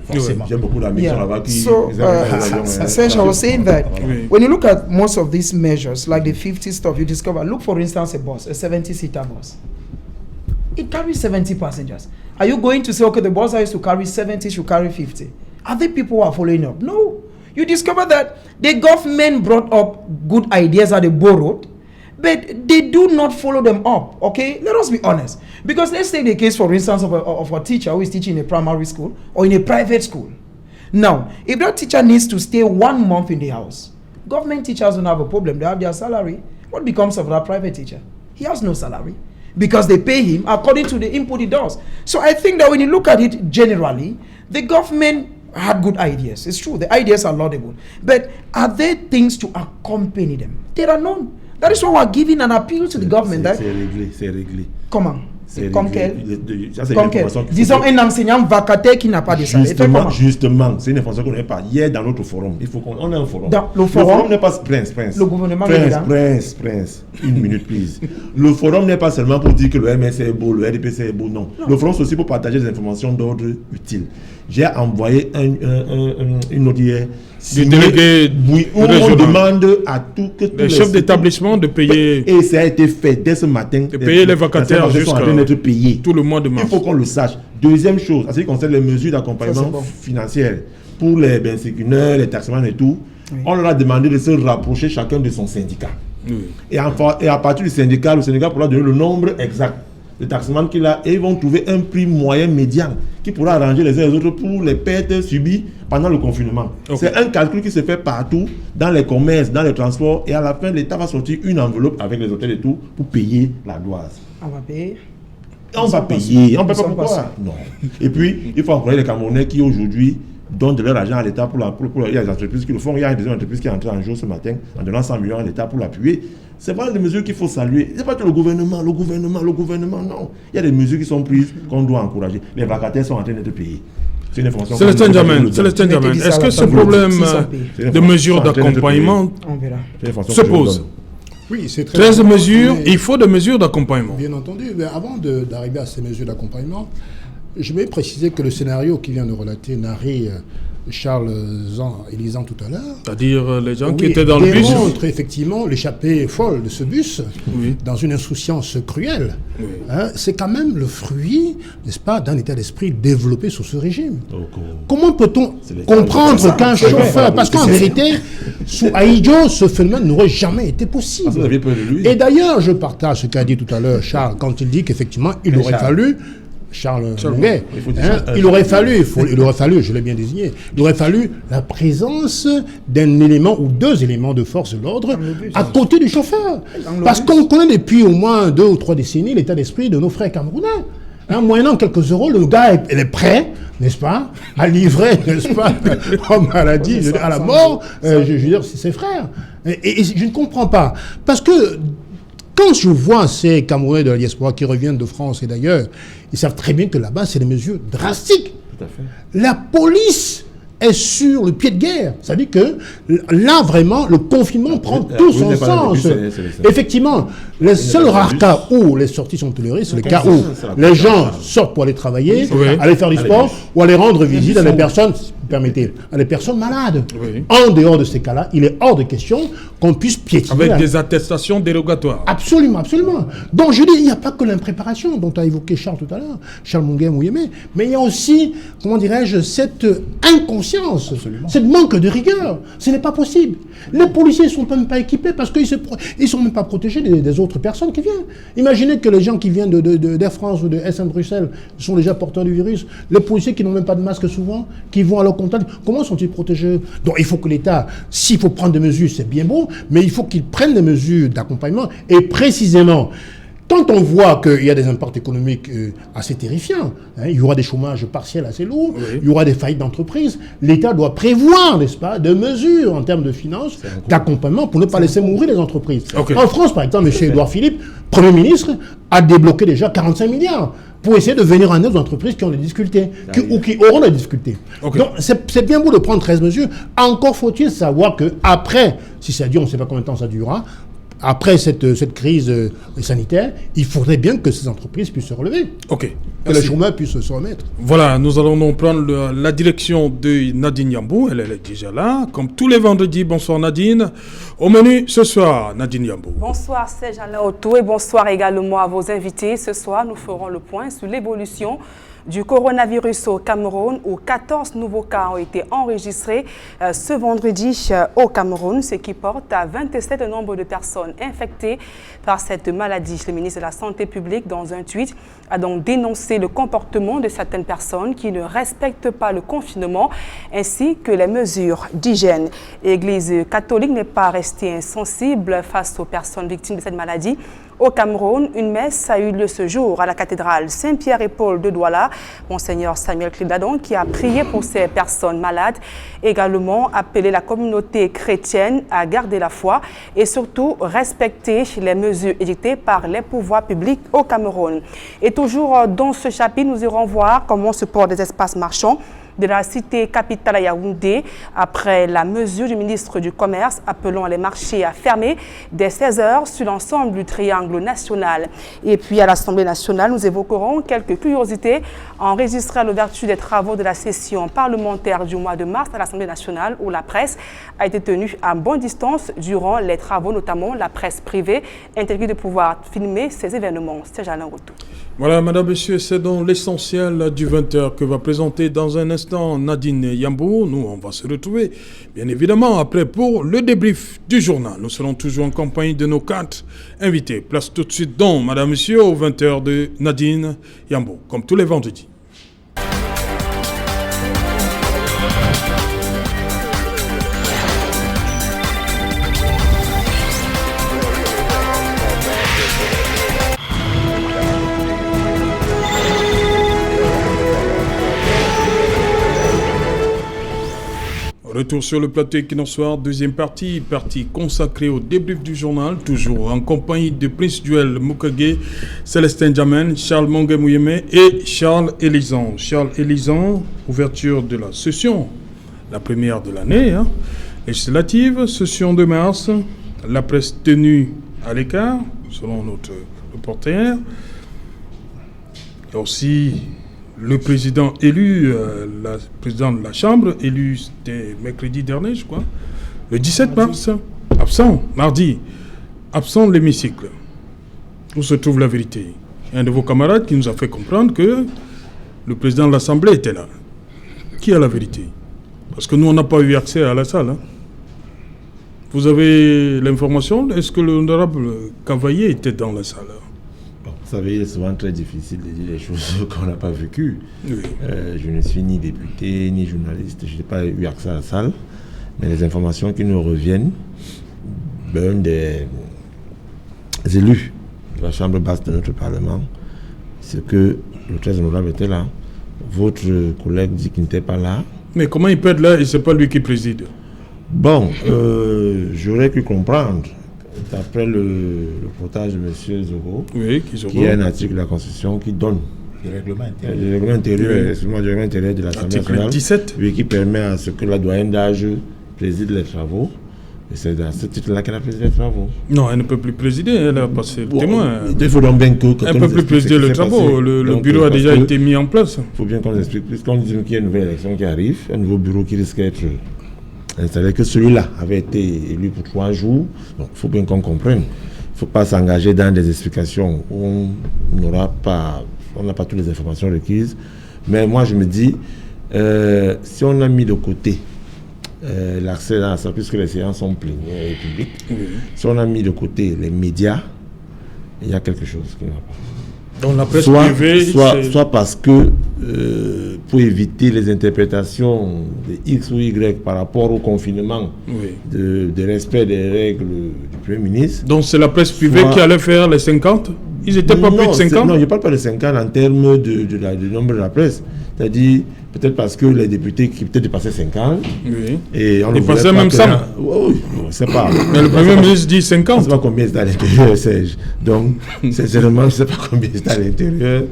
forcément. J'aime beaucoup la mission là-bas qui... Serge, I was saying that when you look at most of these measures, like the 50 stuff, you discover, look for instance a bus, a 70-seater bus. It carries 70 passengers. Are you going to say, okay, the bus that used to carry 70 should carry 50? Are there people who are following up? No. You discover that the government brought up good ideas that they borrowed, but they do not follow them up, okay? Let us be honest. Because let's take the case, for instance, of a teacher who is teaching in a primary school or in a private school. Now, if that teacher needs to stay 1 month in the house, government teachers don't have a problem. They have their salary. What becomes of that private teacher? He has no salary because they pay him according to the input he does. So I think that when you look at it generally, the government had good ideas. It's true. The ideas are laudable. But are there things to accompany them? There are none. That is why we are giving an appeal to the government. C'est réglé. Comment? Comme quel? Disons un enseignant vacataire qui n'a pas de salaire. Justement, c'est une information qu'on n'avait pas hier dans notre forum. Il faut qu'on ait un forum. Le forum n'est pas Prince. Le gouvernement Prince. Une minute, please. Le forum n'est pas seulement pour dire que le MS est beau, le RDPC est beau, non. Le forum c'est aussi pour partager des informations d'ordre utile. J'ai envoyé une note hier. Du délégué où on demande à tout que tous les chefs d'établissement de payer. Et ça a été fait dès ce matin. De payer les vacataires jusqu'à tout le mois de mars. Il faut qu'on le sache. Deuxième chose, en ce qui concerne les mesures d'accompagnement financières pour les bensécuneurs, les taximans et tout, on leur a demandé de se rapprocher chacun de son syndicat. Et à partir du syndicat, le syndicat pourra donner le nombre exact de taximans qu'il a et ils vont trouver un prix moyen médian qui pourra arranger les uns et les autres pour les pertes subies pendant le confinement. C'est un calcul qui se fait partout, dans les commerces, dans les transports, et à la fin, l'État va sortir une enveloppe avec les hôtels et tout pour payer la gloise. On va payer. On va payer. On ne peut pas pourquoi. Non. Et puis, il faut encourager les Camerounais qui aujourd'hui donnent de leur argent à l'État il y a des entreprises qui le font. Il y a une deuxième entreprise qui est entrée en jeu ce matin en donnant 100 millions à l'État pour l'appuyer. C'est pas des mesures qu'il faut saluer. C'est pas que le gouvernement, non. Il y a des mesures qui sont prises qu'on doit encourager. Les vacataires sont en train d'être payés. C'est une information. Célestin Djamène, est-ce que ce problème de mesures d'accompagnement se pose? Oui, c'est très 13 mesures, il faut des mesures d'accompagnement. Bien entendu, mais avant d'arriver à ces mesures d'accompagnement, Je vais préciser que le scénario qui vient de relater Nari Charles Élisant tout à l'heure, c'est-à-dire les gens qui étaient dans le bus, démontre effectivement l'échappée folle de ce bus dans une insouciance cruelle. C'est quand même le fruit, n'est-ce pas, d'un état d'esprit développé sous ce régime. Comment peut-on comprendre qu'un chauffeur, parce qu'en vérité, sous Aïdjo, ce phénomène n'aurait jamais été possible. Et d'ailleurs, je partage ce qu'a dit tout à l'heure Charles quand il dit qu'effectivement, il aurait fallu Charles Monguet, il aurait fallu, je l'ai bien désigné, il aurait fallu la présence d'un élément ou deux éléments de force de l'ordre à côté du chauffeur. Parce qu'on connaît depuis au moins 2 ou 3 décennies l'état d'esprit de nos frères camerounais. Moyennant quelques euros, le gars est prêt, n'est-ce pas, à livrer, n'est-ce pas, en maladie, à la mort, je veux dire, ses frères. Et je ne comprends pas. Parce que quand je vois ces Camerounais de la diaspora qui reviennent de France et d'ailleurs, ils savent très bien que là-bas, c'est des mesures drastiques. Tout à fait. La police est sur le pied de guerre. Ça veut dire que là, vraiment, le confinement prend tout son sens. Effectivement, le seul rare cas où les sorties sont tolérées, c'est le cas où les gens sortent pour aller travailler, aller faire du sport ou aller rendre visite à des personnes, permettez, à des personnes malades. En dehors de ces cas-là, il est hors de question qu'on puisse piétiner. Avec des attestations dérogatoires. Absolument, absolument. Donc je dis, il n'y a pas que l'impréparation dont a évoqué Charles tout à l'heure, Charles Monguet-Mouyemé, mais il y a aussi, comment dirais-je, cette inconscience, cette manque de rigueur. Ce n'est pas possible. Les policiers ne sont même pas équipés parce qu'ils ne sont même pas protégés des autres personnes qui viennent. Imaginez que les gens qui viennent d'Air France ou de SM Bruxelles sont déjà porteurs du virus. Les policiers qui n'ont même pas de masque souvent, qui vont à leur contact, comment sont-ils protégés? Donc il faut que l'État, s'il faut prendre des mesures, c'est bien beau, mais il faut qu'il prenne des mesures d'accompagnement. Et précisément, quand on voit qu'il y a des impacts économiques assez terrifiants, il y aura des chômages partiels assez lourds, il y aura des faillites d'entreprises, l'État doit prévoir, n'est-ce pas, des mesures en termes de finances, d'accompagnement pour ne pas laisser mourir les entreprises. En France, par exemple, M. Édouard Philippe, Premier ministre, a débloqué déjà 45 milliards pour essayer de venir en aide aux entreprises qui ont des difficultés, ou qui auront des difficultés. Donc c'est bien beau de prendre 13 mesures, encore faut-il savoir qu'après, si ça dure, on ne sait pas combien de temps ça durera, après cette crise sanitaire, il faudrait bien que ces entreprises puissent se relever. Que les chômeurs puissent se remettre. Voilà, nous allons donc prendre la direction de Nadine Yambou. Elle est déjà là, comme tous les vendredis. Bonsoir Nadine. Au menu ce soir, Nadine Yambou. Bonsoir Serge-Alain Otto et bonsoir également à vos invités. Ce soir, nous ferons le point sur l'évolution du coronavirus au Cameroun, où 14 nouveaux cas ont été enregistrés ce vendredi au Cameroun, ce qui porte à 27 le nombre de personnes infectées par cette maladie. Le ministre de la Santé publique, dans un tweet, a donc dénoncé le comportement de certaines personnes qui ne respectent pas le confinement ainsi que les mesures d'hygiène. L'Église catholique n'est pas restée insensible face aux personnes victimes de cette maladie. Au Cameroun, une messe a eu lieu ce jour à la cathédrale Saint-Pierre et Paul de Douala. Monseigneur Samuel Klibadon, qui a prié pour ces personnes malades, également appelé la communauté chrétienne à garder la foi et surtout respecter les mesures édictées par les pouvoirs publics au Cameroun. Et toujours dans ce chapitre, nous irons voir comment se portent des espaces marchands de la cité capitale à Yaoundé après la mesure du ministre du Commerce appelant les marchés à fermer dès 16h sur l'ensemble du triangle national. Et puis à l'Assemblée nationale, nous évoquerons quelques curiosités enregistrées à l'ouverture des travaux de la session parlementaire du mois de mars à l'Assemblée nationale, où la presse a été tenue à bonne distance durant les travaux, notamment la presse privée, interdite de pouvoir filmer ces événements. C'est Alain Rotou. Voilà, madame, monsieur, c'est donc l'essentiel du 20h que va présenter dans un instant Nadine Yambou. Nous, on va se retrouver, bien évidemment, après pour le débrief du journal. Nous serons toujours en compagnie de nos 4 invités. Place tout de suite donc, madame, monsieur, au 20h de Nadine Yambou, comme tous les vendredis. Retour sur le plateau Equinox, deuxième partie consacrée au débrief du journal, toujours en compagnie de Prince Duel Mukage, Célestin Djamène, Charles Monguet-Mouyemé et Charles Élisant. Charles Élisant, ouverture de la session, la première de l'année, législative, session de mars, la presse tenue à l'écart, selon notre reporter, et aussi le président élu, la présidente de la Chambre, élu, c'était mercredi dernier, je crois, le 17 mars, absent, mardi, absent de l'hémicycle. Où se trouve la vérité? Un de vos camarades qui nous a fait comprendre que le président de l'Assemblée était là. Qui a la vérité? Parce que nous, on n'a pas eu accès à la salle. Hein. Vous avez l'information? Est-ce que l'honorable Cavaillé était dans la salle? Bon, vous savez, il est souvent très difficile de dire des choses qu'on n'a pas vécues. Oui. Je ne suis ni député, ni journaliste. Je n'ai pas eu accès à la salle. Mais les informations qui nous reviennent d'un des élus de la Chambre basse de notre Parlement, c'est que le très honorable était là. Votre collègue dit qu'il n'était pas là. Mais comment il peut être là et ce n'est pas lui qui préside? Bon, j'aurais pu comprendre, d'après le reportage de M. Zogo, Oui, qui est un article de la Constitution qui donne Le règlement intérieur. le règlement intérieur, Oui. excuse-moi, le règlement intérieur de l'Assemblée Article nationale, 17. oui, qui permet à ce que la doyenne d'âge préside les travaux. Et c'est à ce titre-là qu'elle a présidé les travaux. Non, elle ne peut plus présider, elle a passé le témoin. Il faut donc bien que Elle ne peut plus présider les travaux, le bureau a déjà été mis en place. Il faut bien qu'on explique, puisqu'on dit qu'il y a une nouvelle élection qui arrive, un nouveau bureau qui risque d'être installé, que celui-là avait été élu pour 3 jours. Donc il faut bien qu'on comprenne. Il ne faut pas s'engager dans des explications où on n'a pas toutes les informations requises. Mais moi je me dis, si on a mis de côté l'accès à ça, puisque les séances sont plénières et publiques, si on a mis de côté les médias, il y a quelque chose qui ne va pas. Donc la presse privée... Soit parce que, pour éviter les interprétations de X ou Y par rapport au confinement, de respect des règles du Premier ministre. Donc c'est la presse privée qui allait faire les 50? Ils n'étaient pas plus de 50? Non, je ne parle pas de 50 en termes du nombre de la presse. C'est-à-dire, peut-être parce que les députés qui peut-être dépassaient 50, et on dépassaient même 100. Oui, je ne sais pas. Mais le Premier ministre dit 50. Je ne sais pas combien c'est à l'intérieur, Serge. Donc, sincèrement, je ne sais pas combien c'est à l'intérieur.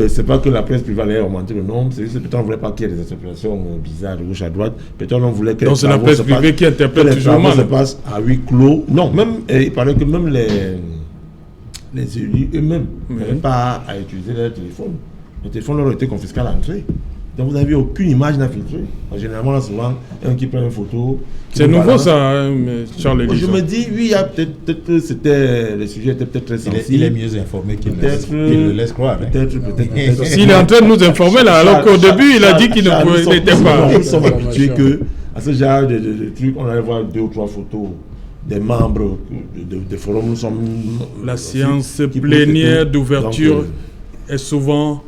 C'est pas que la presse privée allait augmenter le nombre, c'est juste que peut-être on ne voulait pas qu'il y ait des interprétations bizarres de gauche à droite. Peut-être on voulait que donc c'est la presse privée qui interprète toujours mal. Se passe à huis clos. Non, même, il paraît que même les élus eux-mêmes n'avaient pas à utiliser leur téléphone. Le téléphone leur a été confisqué à l'entrée. Donc vous n'avez aucune image d'infiltrée. Généralement, là, souvent, un qui prend une photo. C'est nouveau ça, Charles Elisa. Je me dis, oui, il y a peut-être que le sujet était peut-être très sensible. Il est mieux informé qu'il le laisse croire. Peut-être. S'il est en train de nous informer là, alors qu'au début, il a dit qu'il n'était pas. Nous sommes habitués qu'à ce genre de trucs, on allait voir 2 ou 3 photos des membres de forums. Nous sommes. La séance plénière d'ouverture est souvent.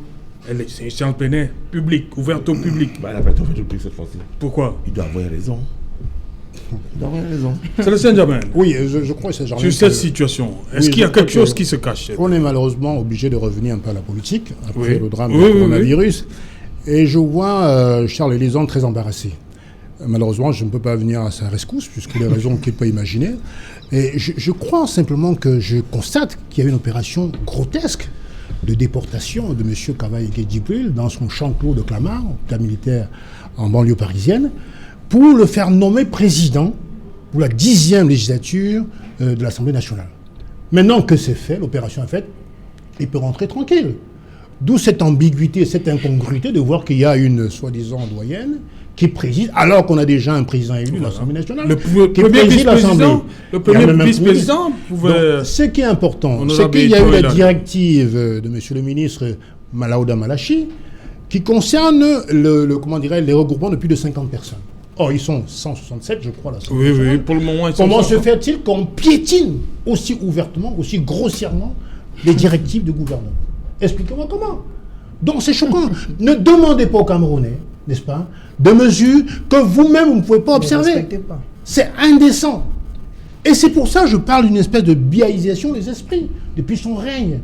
C'est une séance plénière publique, ouverte au public. Elle n'a pas été ouverte au public cette fois-ci. Pourquoi? Il doit avoir raison. C'est le Saint-Germain. Oui, je crois que c'est Saint-Germain. Sur cette situation, est-ce qu'il y a quelque chose qui se cache? On est malheureusement obligé de revenir un peu à la politique après le drame du coronavirus. Et je vois Charles Elisa très embarrassé. Malheureusement, je ne peux pas venir à sa rescousse, puisque les raisons qu'il peut imaginer. Et je crois simplement que je constate qu'il y a une opération grotesque de déportation de M. Cavaillé Djibril dans son champ clos de Clamart, cas militaire en banlieue parisienne, pour le faire nommer président pour la 10e législature de l'Assemblée nationale. Maintenant que c'est fait, l'opération est faite, il peut rentrer tranquille. D'où cette ambiguïté, cette incongruité de voir qu'il y a une soi-disant doyenne qui préside, alors qu'on a déjà un président élu de l'Assemblée nationale. Le premier vice-président pouvait... Ce qui est important, c'est qu'il y a eu la directive de M. le ministre Malaouda Malachi qui concerne les regroupements de plus de 50 personnes. Or, ils sont 167, je crois, là. Oui, pour le moment, ils sont Comment se fait-il qu'on piétine aussi ouvertement, aussi grossièrement les directives du gouvernement? Expliquez-moi comment. Donc, c'est choquant. Ne demandez pas aux Camerounais, n'est-ce pas, de mesures que vous-même, vous ne pouvez pas observer. C'est indécent. Et c'est pour ça que je parle d'une espèce de biaisation des esprits depuis son règne.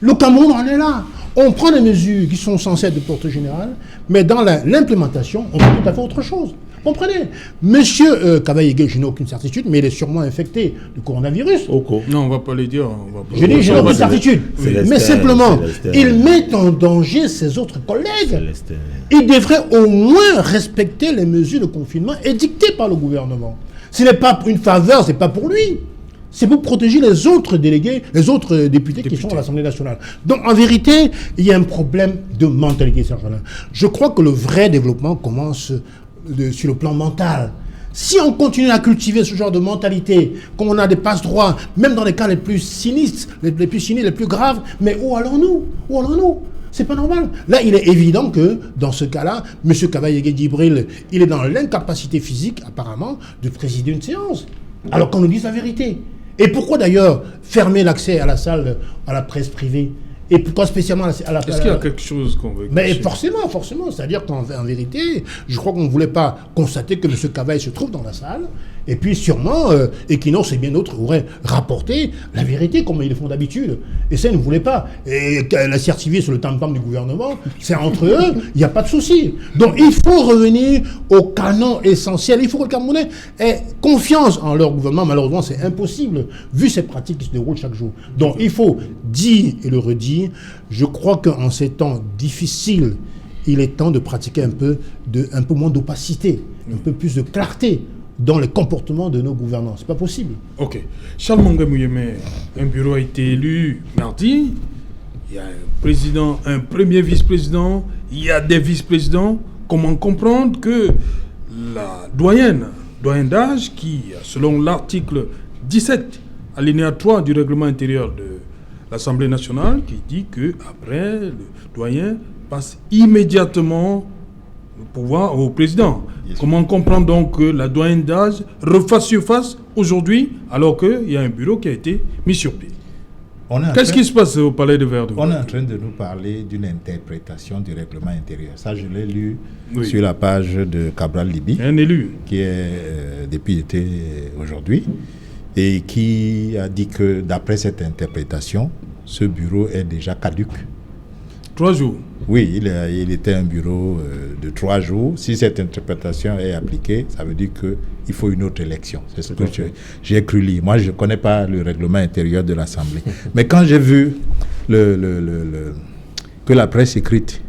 Le Cameroun en est là. On prend des mesures qui sont censées être de portée générale, mais dans l'implémentation, on fait tout à fait autre chose. Comprenez? Monsieur Cavaillé, je n'ai aucune certitude, mais il est sûrement infecté du coronavirus. Non, on ne va pas le dire. Je dis, je n'ai aucune certitude. Mais simplement, il met en danger ses autres collègues. Il devrait au moins respecter les mesures de confinement édictées par le gouvernement. Ce n'est pas une faveur, ce n'est pas pour lui. C'est pour protéger les autres délégués, les autres députés qui sont à l'Assemblée nationale. Donc, en vérité, il y a un problème de mentalité, Serge Alain. Je crois que le vrai développement commence sur le plan mental. Si on continue à cultiver ce genre de mentalité, comme on a des passe-droits, même dans les cas les plus sinistres, les plus graves, mais où allons-nous? C'est pas normal. Là, il est évident que, dans ce cas-là, M. Kavaye Djibril, il est dans l'incapacité physique, apparemment, de présider une séance. Alors qu'on nous dise la vérité. Et pourquoi d'ailleurs fermer l'accès à la salle, à la presse privée? Et pourquoi spécialement à la... Est-ce qu'il y a quelque chose qu'on veut... Mais forcément. C'est-à-dire qu'en vérité, je crois qu'on ne voulait pas constater que M. Kavaye se trouve dans la salle. Et puis sûrement, Equinox et bien d'autres auraient rapporté la vérité comme ils le font d'habitude. Et ça, ils ne voulaient pas. Et la CRTV sur le tam-tam du gouvernement, c'est entre eux, il n'y a pas de souci. Donc il faut revenir au canon essentiel. Il faut que le Camerounais ait confiance en leur gouvernement. Malheureusement, c'est impossible, vu ces pratiques qui se déroulent chaque jour. Donc il faut dire et le redire. Je crois qu'en ces temps difficiles, il est temps de pratiquer un peu moins d'opacité, un peu plus de clarté dans les comportements de nos gouvernants. C'est pas possible. Ok. Charles Monga Mouyeme, un bureau a été élu mardi. Il y a un président, un premier vice-président, il y a des vice-présidents. Comment comprendre que la doyenne d'âge qui, selon l'article 17, alinéa 3 du règlement intérieur de l'Assemblée nationale, qui dit qu'après, le doyen passe immédiatement le pouvoir au président. Comment comprendre donc que la doyenne d'âge refasse surface aujourd'hui alors qu'il y a un bureau qui a été mis sur pied? Qu'est-ce qui se passe au Palais de Verdun? On est en train de nous parler d'une interprétation du règlement intérieur. Ça, je l'ai lu sur la page de Cabral Libi, un élu qui est député aujourd'hui, et qui a dit que d'après cette interprétation, ce bureau est déjà caduc. 3 jours. Oui, il était un bureau de 3 jours. Si cette interprétation est appliquée, ça veut dire qu'il faut une autre élection. C'est ce que j'ai cru lire. Moi, je ne connais pas le règlement intérieur de l'Assemblée. Mais quand j'ai vu que la presse écrite,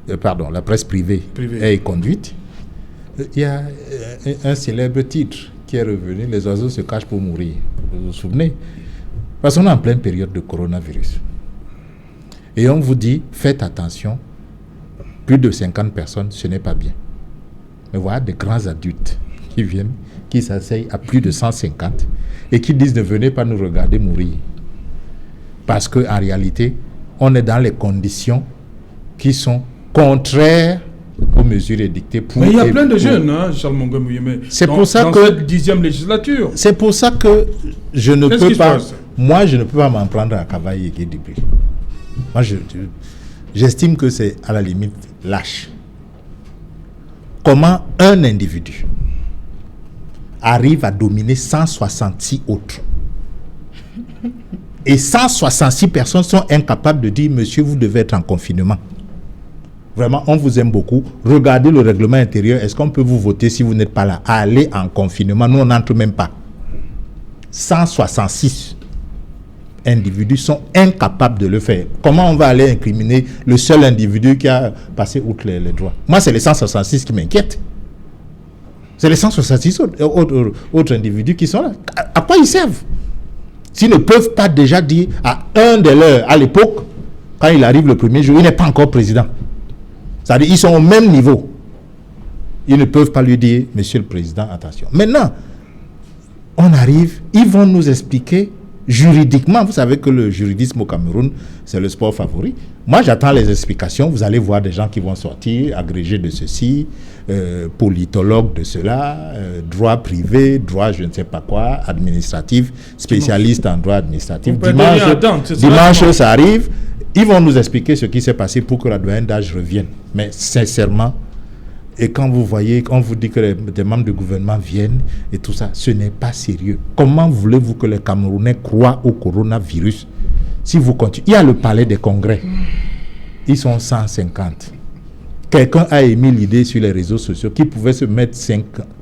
la presse privée est conduite, il y a un célèbre titre qui est revenu, « Les oiseaux se cachent pour mourir ». Vous vous souvenez? Parce qu'on est en pleine période de coronavirus. Et on vous dit, faites attention, plus de 50 personnes, ce n'est pas bien. Mais voilà des grands adultes qui viennent, qui s'asseyent à plus de 150 et qui disent ne venez pas nous regarder mourir. Parce qu'en réalité, on est dans les conditions qui sont contraires aux mesures édictées pour... Mais il y a plein de jeunes, Charles Monga Mouyeme, dans cette 10e législature. C'est pour ça que je ne peux pas... Moi, je ne peux pas m'en prendre à Kavaye Djibril. Moi, j'estime que c'est à la limite lâche. Comment un individu arrive à dominer 166 autres et 166 personnes sont incapables de dire « Monsieur, vous devez être en confinement. Vraiment, on vous aime beaucoup. Regardez le règlement intérieur. Est-ce qu'on peut vous voter si vous n'êtes pas là? Allez en confinement. Nous, on n'entre même pas. » 166 individus sont incapables de le faire. Comment on va aller incriminer le seul individu qui a passé outre les droits? Moi, c'est les 166 qui m'inquiètent. C'est les 166 autres individus qui sont là. À quoi ils servent? S'ils ne peuvent pas déjà dire à un de leurs, à l'époque, quand il arrive le premier jour, il n'est pas encore président. C'est-à-dire qu'ils sont au même niveau. Ils ne peuvent pas lui dire, Monsieur le Président, attention. Maintenant, on arrive, ils vont nous expliquer juridiquement. Vous savez que le juridisme au Cameroun, c'est le sport favori. Moi, j'attends les explications. Vous allez voir des gens qui vont sortir, agrégés de ceci, politologues de cela, droit privé, droit je ne sais pas quoi, administratif, spécialiste en droit administratif. Dimanche, ça arrive. Ils vont nous expliquer ce qui s'est passé pour que la doyenne d'âge revienne. Mais sincèrement, et quand vous voyez, on vous dit que des membres du gouvernement viennent et tout ça, ce n'est pas sérieux. Comment voulez-vous que les Camerounais croient au coronavirus si vous continuez? Il y a le palais des congrès. Ils sont 150. Quelqu'un a émis l'idée sur les réseaux sociaux qu'ils pouvaient se mettre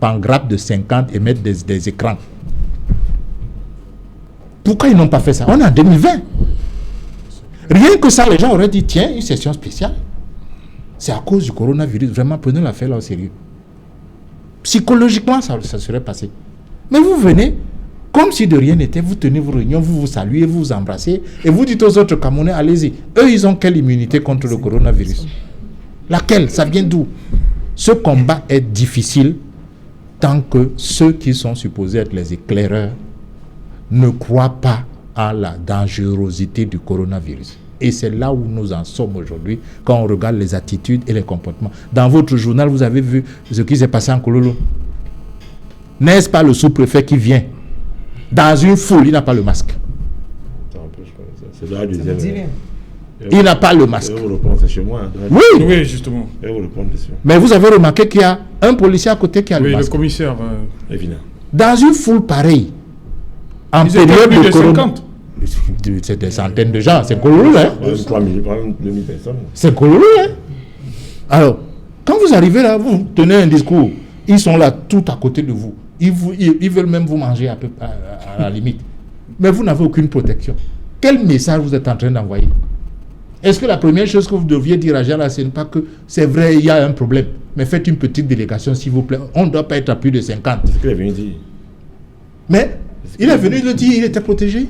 en grappe de 50 et mettre des écrans. Pourquoi ils n'ont pas fait ça? On est en 2020. Rien que ça, les gens auraient dit, tiens, une session spéciale. C'est à cause du coronavirus. Vraiment, prenez l'affaire là au sérieux. Psychologiquement, ça serait passé. Mais vous venez, Comme si de rien n'était, vous tenez vos réunions, vous vous saluez, vous vous embrassez, et vous dites aux autres Camerounais, allez-y. Eux, ils ont quelle immunité contre le coronavirus? Laquelle? Ça vient d'où? Ce combat est difficile tant que ceux qui sont supposés être les éclaireurs ne croient pas à la dangerosité du coronavirus. Et c'est là où nous en sommes aujourd'hui quand on regarde les attitudes et les comportements. Dans votre journal, vous avez vu ce qui s'est passé en Kololo. N'est-ce pas le sous-préfet qui vient dans une foule, il n'a pas le masque. C'est là la deuxième. Il n'a pas le masque. C'est chez moi. Oui, justement. Mais vous avez remarqué qu'il y a un policier à côté qui a le masque. Oui, le commissaire. Évidemment. Dans une foule pareille, en Ils étaient période plus de de corona, 50. c'est des centaines de gens, c'est Kololo, hein? 3 000, 2 000 personnes. C'est Kololo, hein? Alors, quand vous arrivez là, vous tenez un discours, ils sont là tout à côté de vous. Ils veulent même vous manger à la limite. Mais vous n'avez aucune protection. Quel message vous êtes en train d'envoyer? Est-ce que la première chose que vous deviez dire à Jean là, c'est pas que c'est vrai, il y a un problème, mais faites une petite délégation, s'il vous plaît. On ne doit pas être à plus de 50. C'est ce qu'il est venu dire. Mais il est venu le dire, il était protégé.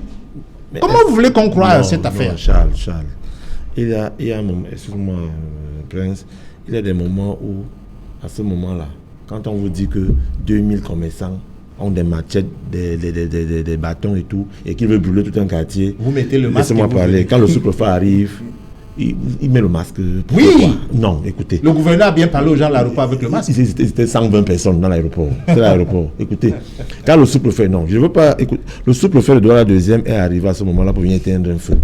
Mais comment vous voulez qu'on croie à cette affaire? Charles. Il y a un moment, excuse-moi, Prince, il y a des moments où, à ce moment-là, quand on vous dit que 2000 commerçants ont des machettes, des bâtons et tout, et qu'ils veulent brûler tout un quartier, vous mettez le masque. Laissez-moi parler. Quand le sous-préfet arrive, il met le masque. Oui. Non, écoutez. Le gouverneur a bien parlé aux gens de l'aéroport avec le masque. C'était 120 personnes dans l'aéroport. C'est l'aéroport. Écoutez, quand le sous-préfet, non, je ne veux pas. Écoute, le sous-préfet de Douala 2e est arrivé à ce moment-là pour venir éteindre un feu.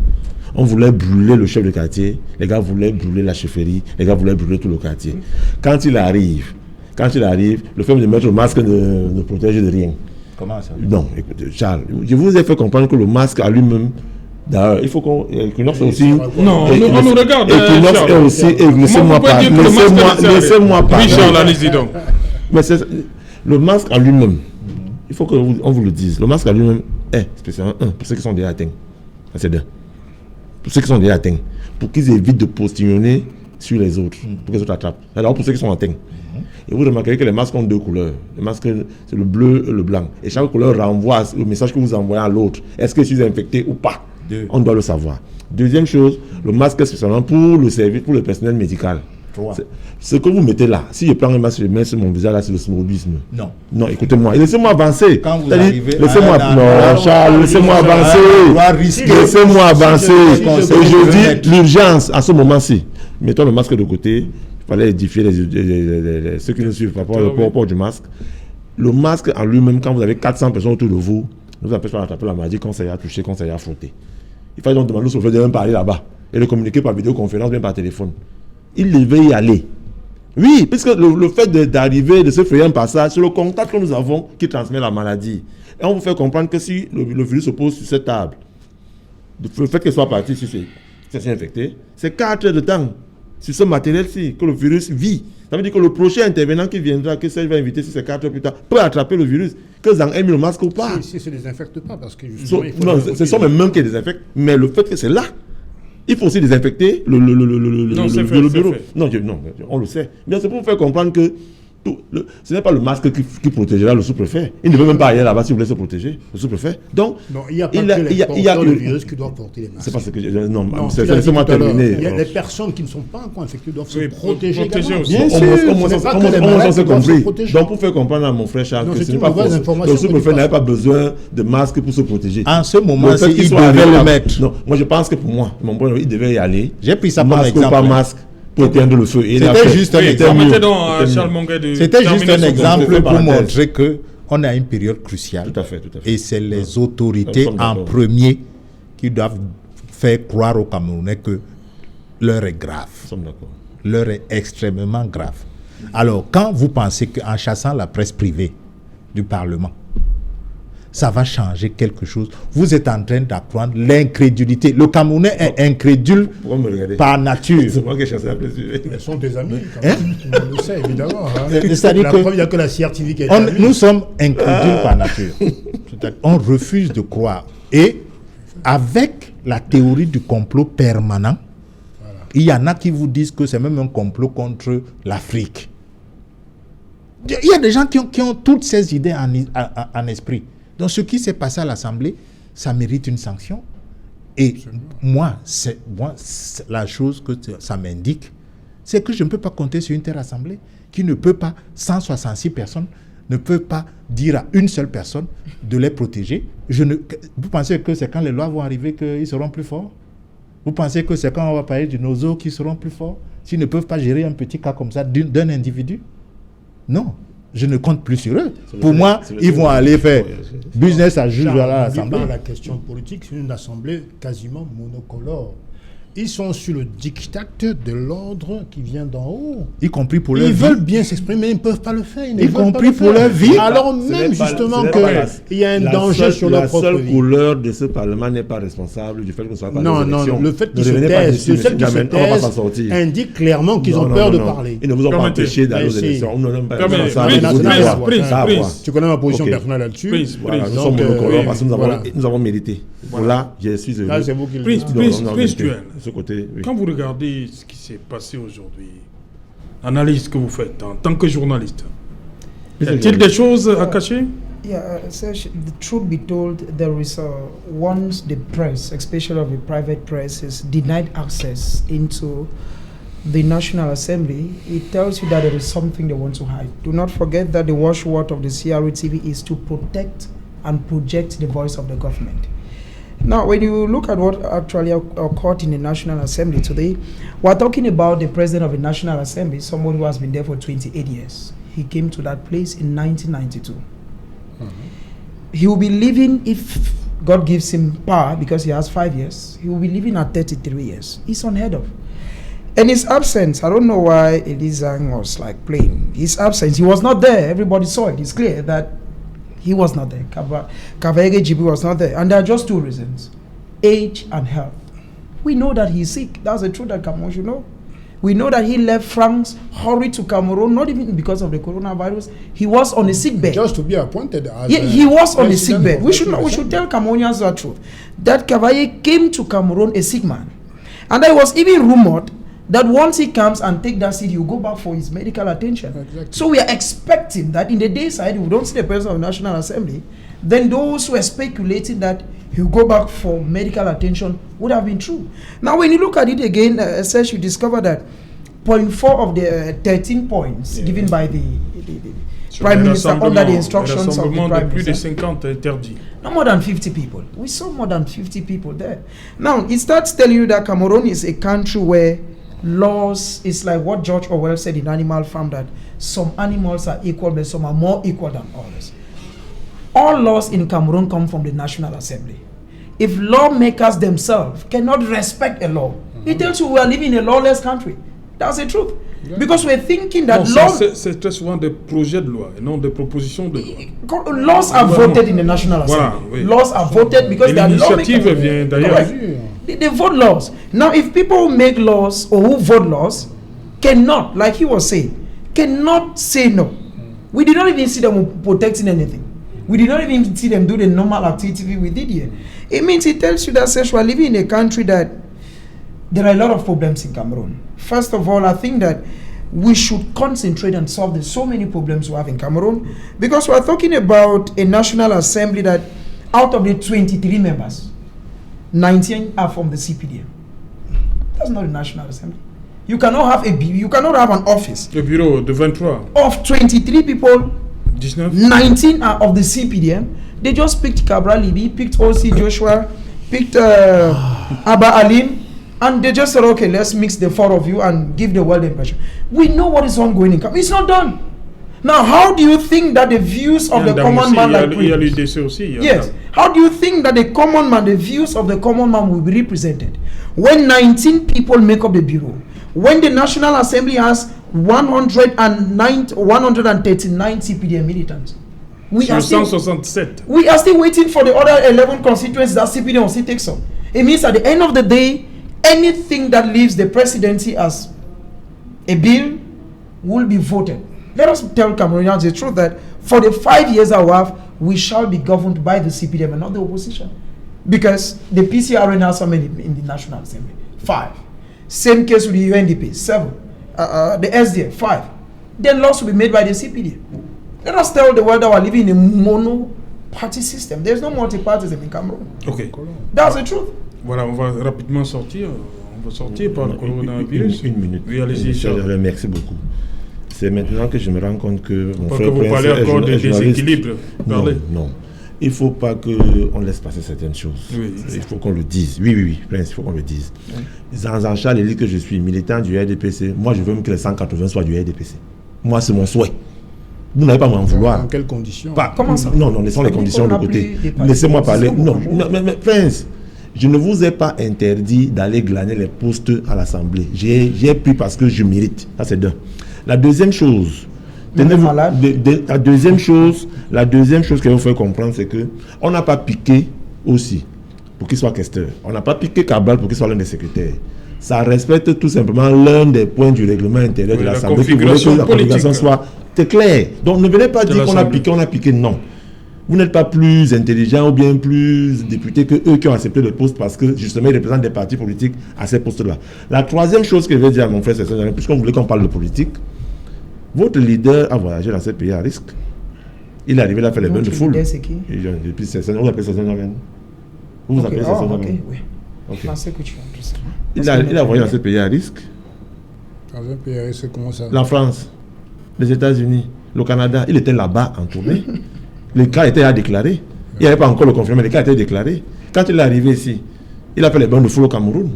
On voulait brûler le chef de quartier, les gars voulaient brûler la chefferie, les gars voulaient brûler tout le quartier. Quand il arrive, le fait de mettre le masque ne protège de rien. Comment ça? Non, écoutez, Charles, je vous ai fait comprendre que le masque à lui-même, d'ailleurs, il faut qu'on. Equinox aussi. Non, on nous regarde. Equinox est aussi. Laissez-moi parler. Laissez-moi parler. Oui, Charles, allez-y donc. Mais le masque à lui-même, il faut qu'on vous le dise. Le masque à lui-même est spécialement pour ceux qui sont déjà atteints. Ça, c'est deux. Pour ceux qui sont déjà atteints. Pour qu'ils évitent de postillonner sur les autres. Pour que les autres attrapent. Alors, pour ceux qui sont atteints. Et vous remarquerez que les masques ont deux couleurs. Le masque, c'est le bleu et le blanc. Et chaque couleur renvoie le message que vous envoyez à l'autre. Est-ce que je suis infecté ou pas? On doit le savoir. Deuxième chose, le masque est spécialement pour le service, pour le personnel médical. Ce que vous mettez là, si je prends un masque, je mets sur mon visage là, c'est le snobisme. Non. Non, écoutez-moi. Laissez-moi avancer. Quand vous arrivez laissez-moi. Non, Charles, laissez-moi avancer. Laissez-moi avancer. Et je dis l'urgence à ce moment-ci. Mettons le masque de côté. Il fallait édifier ceux qui ne suivent pas au port du masque. Le masque en lui-même, quand vous avez 400 personnes autour de vous, ne vous empêche pas d'attraper la maladie quand ça y a touché, quand ça y a frotté. Il fallait donc demander au chauffeur de même parler là-bas et de communiquer par vidéoconférence, bien par téléphone. Il devait y aller. Oui, puisque le fait d'arriver, de se faire un passage, c'est le contact que nous avons qui transmet la maladie. Et on vous fait comprendre que si le virus se pose sur cette table, le fait qu'elle soit partie sur c'est infecté, c'est 4 heures de temps sur ce matériel-ci que le virus vit. Ça veut dire que le prochain intervenant qui viendra, que ça va inviter sur ces 4 heures plus tard, peut attraper le virus, que Zang ait mis le masque ou pas. Si se désinfecte pas, parce que non, ce sont les mêmes qui désinfectent, mais le fait que c'est là, il faut aussi désinfecter le bureau. Non, on le sait. Mais c'est pour vous faire comprendre que ce n'est pas le masque qui protégera le sous-préfet. Il ne veut même pas aller là-bas si vous voulez se protéger, le sous-préfet. Donc, non, il n'y a pas que les virus qui doivent porter les masques. C'est parce que non, laissez-moi terminer. Il y a des personnes qui ne sont pas encore infectées doivent se protéger également. Bien sûr, on s'est compris. Donc, pour faire comprendre à mon frère Charles que ce n'est pas le sous-préfet n'avait pas besoin de masque pour se protéger. En ce moment-ci, il devait le mettre. Non, moi je pense que pour moi, mon point, il devait y aller. J'ai pris ça comme masque ou pas masque. Pour éteindre le feu. C'était juste un exemple. C'était juste un exemple pour montrer qu'on a une période cruciale. Tout à fait. Et c'est les autorités en premier qui doivent faire croire aux Camerounais que l'heure est grave. L'heure est extrêmement grave. Alors, quand vous pensez qu'en chassant la presse privée du Parlement, ça va changer quelque chose. Vous êtes en train d'apprendre l'incrédulité. Le Camerounais est incrédule par nature. C'est moi qui ai chassé la presse. Ils sont des amis. On le sait, évidemment. C'est-à-dire la preuve, il n'y a que la CRTV qui est nous sommes incrédules par nature. On refuse de croire. Et avec la théorie du complot permanent, il y en a qui vous disent que c'est même un complot contre l'Afrique. Il y a des gens qui ont toutes ces idées en esprit. Donc ce qui s'est passé à l'Assemblée, ça mérite une sanction. Et moi, la chose que ça m'indique, c'est que je ne peux pas compter sur une telle assemblée qui ne peut pas, 166 personnes, ne peut pas dire à une seule personne de les protéger. Vous pensez que c'est quand les lois vont arriver qu'ils seront plus forts? Vous pensez que c'est quand on va parler du nozo qu'ils seront plus forts? S'ils ne peuvent pas gérer un petit cas comme ça d'un individu? Non, je ne compte plus sur eux. Pour moi, ils vont aller faire business à juge à l'Assemblée. La question politique, c'est une assemblée quasiment monocolore. Ils sont sur le diktat de l'ordre qui vient d'en haut. Y compris pour leur vie. Ils veulent bien s'exprimer, mais ils ne peuvent pas le faire. Y compris pour leur vie. Alors même justement qu'il y a un danger sur leur propre vie. La seule couleur de ce Parlement n'est pas responsable du fait que ce soit pas non, le fait qu'ils se taisent indique clairement qu'ils ont peur de parler. Ils ne vous ont pas empêché d'aller aux élections. Tu connais ma position personnelle là-dessus. Nous sommes monocolores parce que nous avons mérité. Là, je suis heureux. Là, c'est vous qui le dites. Ce côté, oui. Quand vous regardez ce qui s'est passé aujourd'hui, l'analyse que vous faites en tant que journaliste, y a-t-il des choses à cacher? Yeah, the truth be told, there is once the press, especially of the private press, is denied access into the National Assembly, it tells you that there is something they want to hide. Do not forget that the watchword of the CRTV is to protect and project the voice of the government. Now, when you look at what actually occurred in the National Assembly today, we're talking about the President of the National Assembly, someone who has been there for 28 years. He came to that place in 1992. He will be leaving, if God gives him power, because he has 5 years, he will be leaving at 33 years. It's unheard of. And his absence, I don't know why Elizang was like playing. His absence, he was not there. Everybody saw it. It's clear that he was not there. Kavaege Jibi was not there. And there are just two reasons: age and health. We know that he's sick. That's the truth that Cameroon should know. We know that he left France, hurried to Cameroon, not even because of the coronavirus. He was on a sick bed. Just to be appointed as he was on a sick bed. We should tell Cameroonians the truth. That Kavaye came to Cameroon a sick man. And there was even rumored that once he comes and take that seat, he'll go back for his medical attention. Exactly. So we are expecting that in the day side, if we don't see the President of the National Assembly, then those who are speculating that he'll go back for medical attention would have been true. Now, when you look at it again, you discover that point 4 of the 13 points given by the Prime Minister under the instructions of the Prime Minister. No more than 50 people. We saw more than 50 people there. Now, it starts telling you that Cameroon is a country where laws is like what George Orwell said in Animal Farm, that some animals are equal but some are more equal than others. All laws in Cameroon come from the National Assembly. If lawmakers themselves cannot respect a law, it tells you we are living in a lawless country. That's the truth. Because we're thinking that c'est très souvent des projets de loi et non des propositions de loi. Laws are voted in the National Assembly. Laws are voted because they are l'initiative vient d'ailleurs. They vote laws. Now, if people who make laws or who vote laws cannot, like he was saying, cannot say no. We did not even see them protecting anything. We did not even see them do the normal activity we did here. It means it tells you that we are living in a country that there are a lot of problems in Cameroon. First of all, I think that we should concentrate and solve the so many problems we have in Cameroon, because we are talking about a National Assembly that out of the 23 members, 19 are from the CPDM. That's not a National Assembly. You cannot have you cannot have an office. Le bureau de 23. Of 23 people, 19 are of the CPDM. They just picked Cabral Libi, picked O.C. Joshua, picked Abba Alim, and they just said, okay, let's mix the 4 of you and give the world impression. We know what is ongoing in Cameroon. It's not done. Now, how do you think that the views of the common man like Yes. How do you think that the common man, the views of the common man will be represented? When 19 people make up the bureau, when the National Assembly has 139 CPDM militants, we are still waiting for the other 11 constituencies that CPDM will still take some. It means at the end of the day, anything that leaves the presidency as a bill will be voted. Let us tell Cameroonians the truth that for the 5 years I have, we shall be governed by the CPDM and not the opposition. Because the PCRN has so many in the National Assembly. 5. Same case with the UNDP. 7. The SDF. 5. Then laws will be made by the CPDM. Let us tell the world that we are living in a party system. There's no multi-partyism in Cameroon. Ok. That's the truth. Voilà, on va rapidement sortir. On va sortir par le coronavirus. Une minute. Oui, allez-y, Charles. Merci beaucoup. C'est maintenant que je me rends compte que mon frère que vous Prince parlez est encore des journaliste. déséquilibres. Non, Parlez. non. Il ne faut pas qu'on laisse passer certaines choses. Oui. Il faut qu'on le dise. Oui, Prince, il faut qu'on le dise. Jean-Charles dit que je suis militant du RDPC. Moi, je veux même que les 180 soient du RDPC. Moi, c'est mon souhait. Vous n'avez pas à m'en vouloir. Dans quelles conditions? Comment ça? Non, laissons les conditions de côté. Laissez-moi parler. Non, mais Prince, je ne vous ai pas interdit d'aller glaner les postes à l'Assemblée. J'ai pris parce que je mérite. Ça, c'est d'un. La deuxième chose, la deuxième chose que vous faites comprendre, c'est que on n'a pas piqué aussi pour qu'il soit questeur. On n'a pas piqué Cabral pour qu'il soit l'un des secrétaires. Ça respecte tout simplement l'un des points du règlement intérieur de l'Assemblée qui voulait que la configuration soit claire. Donc ne venez pas dire qu'on a piqué, non. Vous n'êtes pas plus intelligent ou bien plus député que eux qui ont accepté le poste parce que justement ils représentent des partis politiques à ces postes-là. La troisième chose que je vais dire à mon frère, c'est puisqu'on voulait qu'on parle de politique, votre leader a voyagé dans ces pays à risque. Il est arrivé là à faire les bains de foule. C'est qui? Depuis vous appelez ça Vous appelez ça oui. Okay. Il a voyagé dans ces pays à risque. Dans un pays à risque, comment ça? La France, les États-Unis, le Canada, il était là-bas en tournée. Le cas était à déclarer. Il n'y avait pas encore le confirmé, le cas était déclaré. Quand il est arrivé ici, il a fait les bains de foule au Cameroun.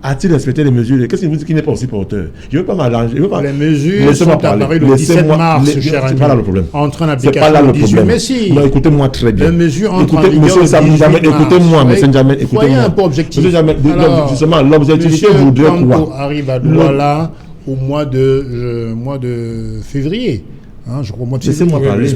A-t-il respecté les mesures? Qu'est-ce qu'il vous dit qu'il n'est pas aussi porteur? Je ne veux pas m'arranger. Les mesures sont apparues le 17 mars, cher ami. C'est pas là le problème. Entrant en C'est pas là application le le 18 problème. mai, si. Non, écoutez-moi très bien. Les mesures entrent en vigueur le 18 mars. Écoutez-moi, M. Jamel, écoutez-moi. Soyez un peu objectif. Alors, justement, l'objectivité voudrait quoi? Monsieur arrive à Douala au mois de février. Je crois au mois de février. Laissez-moi parler.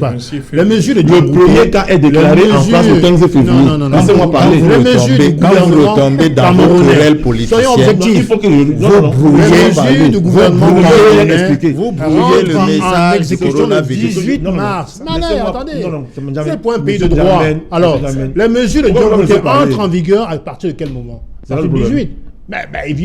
La mesure Le premier cas est déclaré en France le 15 février. Non. Laissez-moi parler. Les mesures du gouvernement retombez dans vos querelles politiciennes. Soyons objectifs. Il faut que Les mesures du gouvernement Vous brouillez le message du le coronavirus. 18 mars. Attendez. C'est C'est pas un pays de droit. Alors, les mesures de gouvernement entrent en vigueur à partir de quel moment? À partir du 18.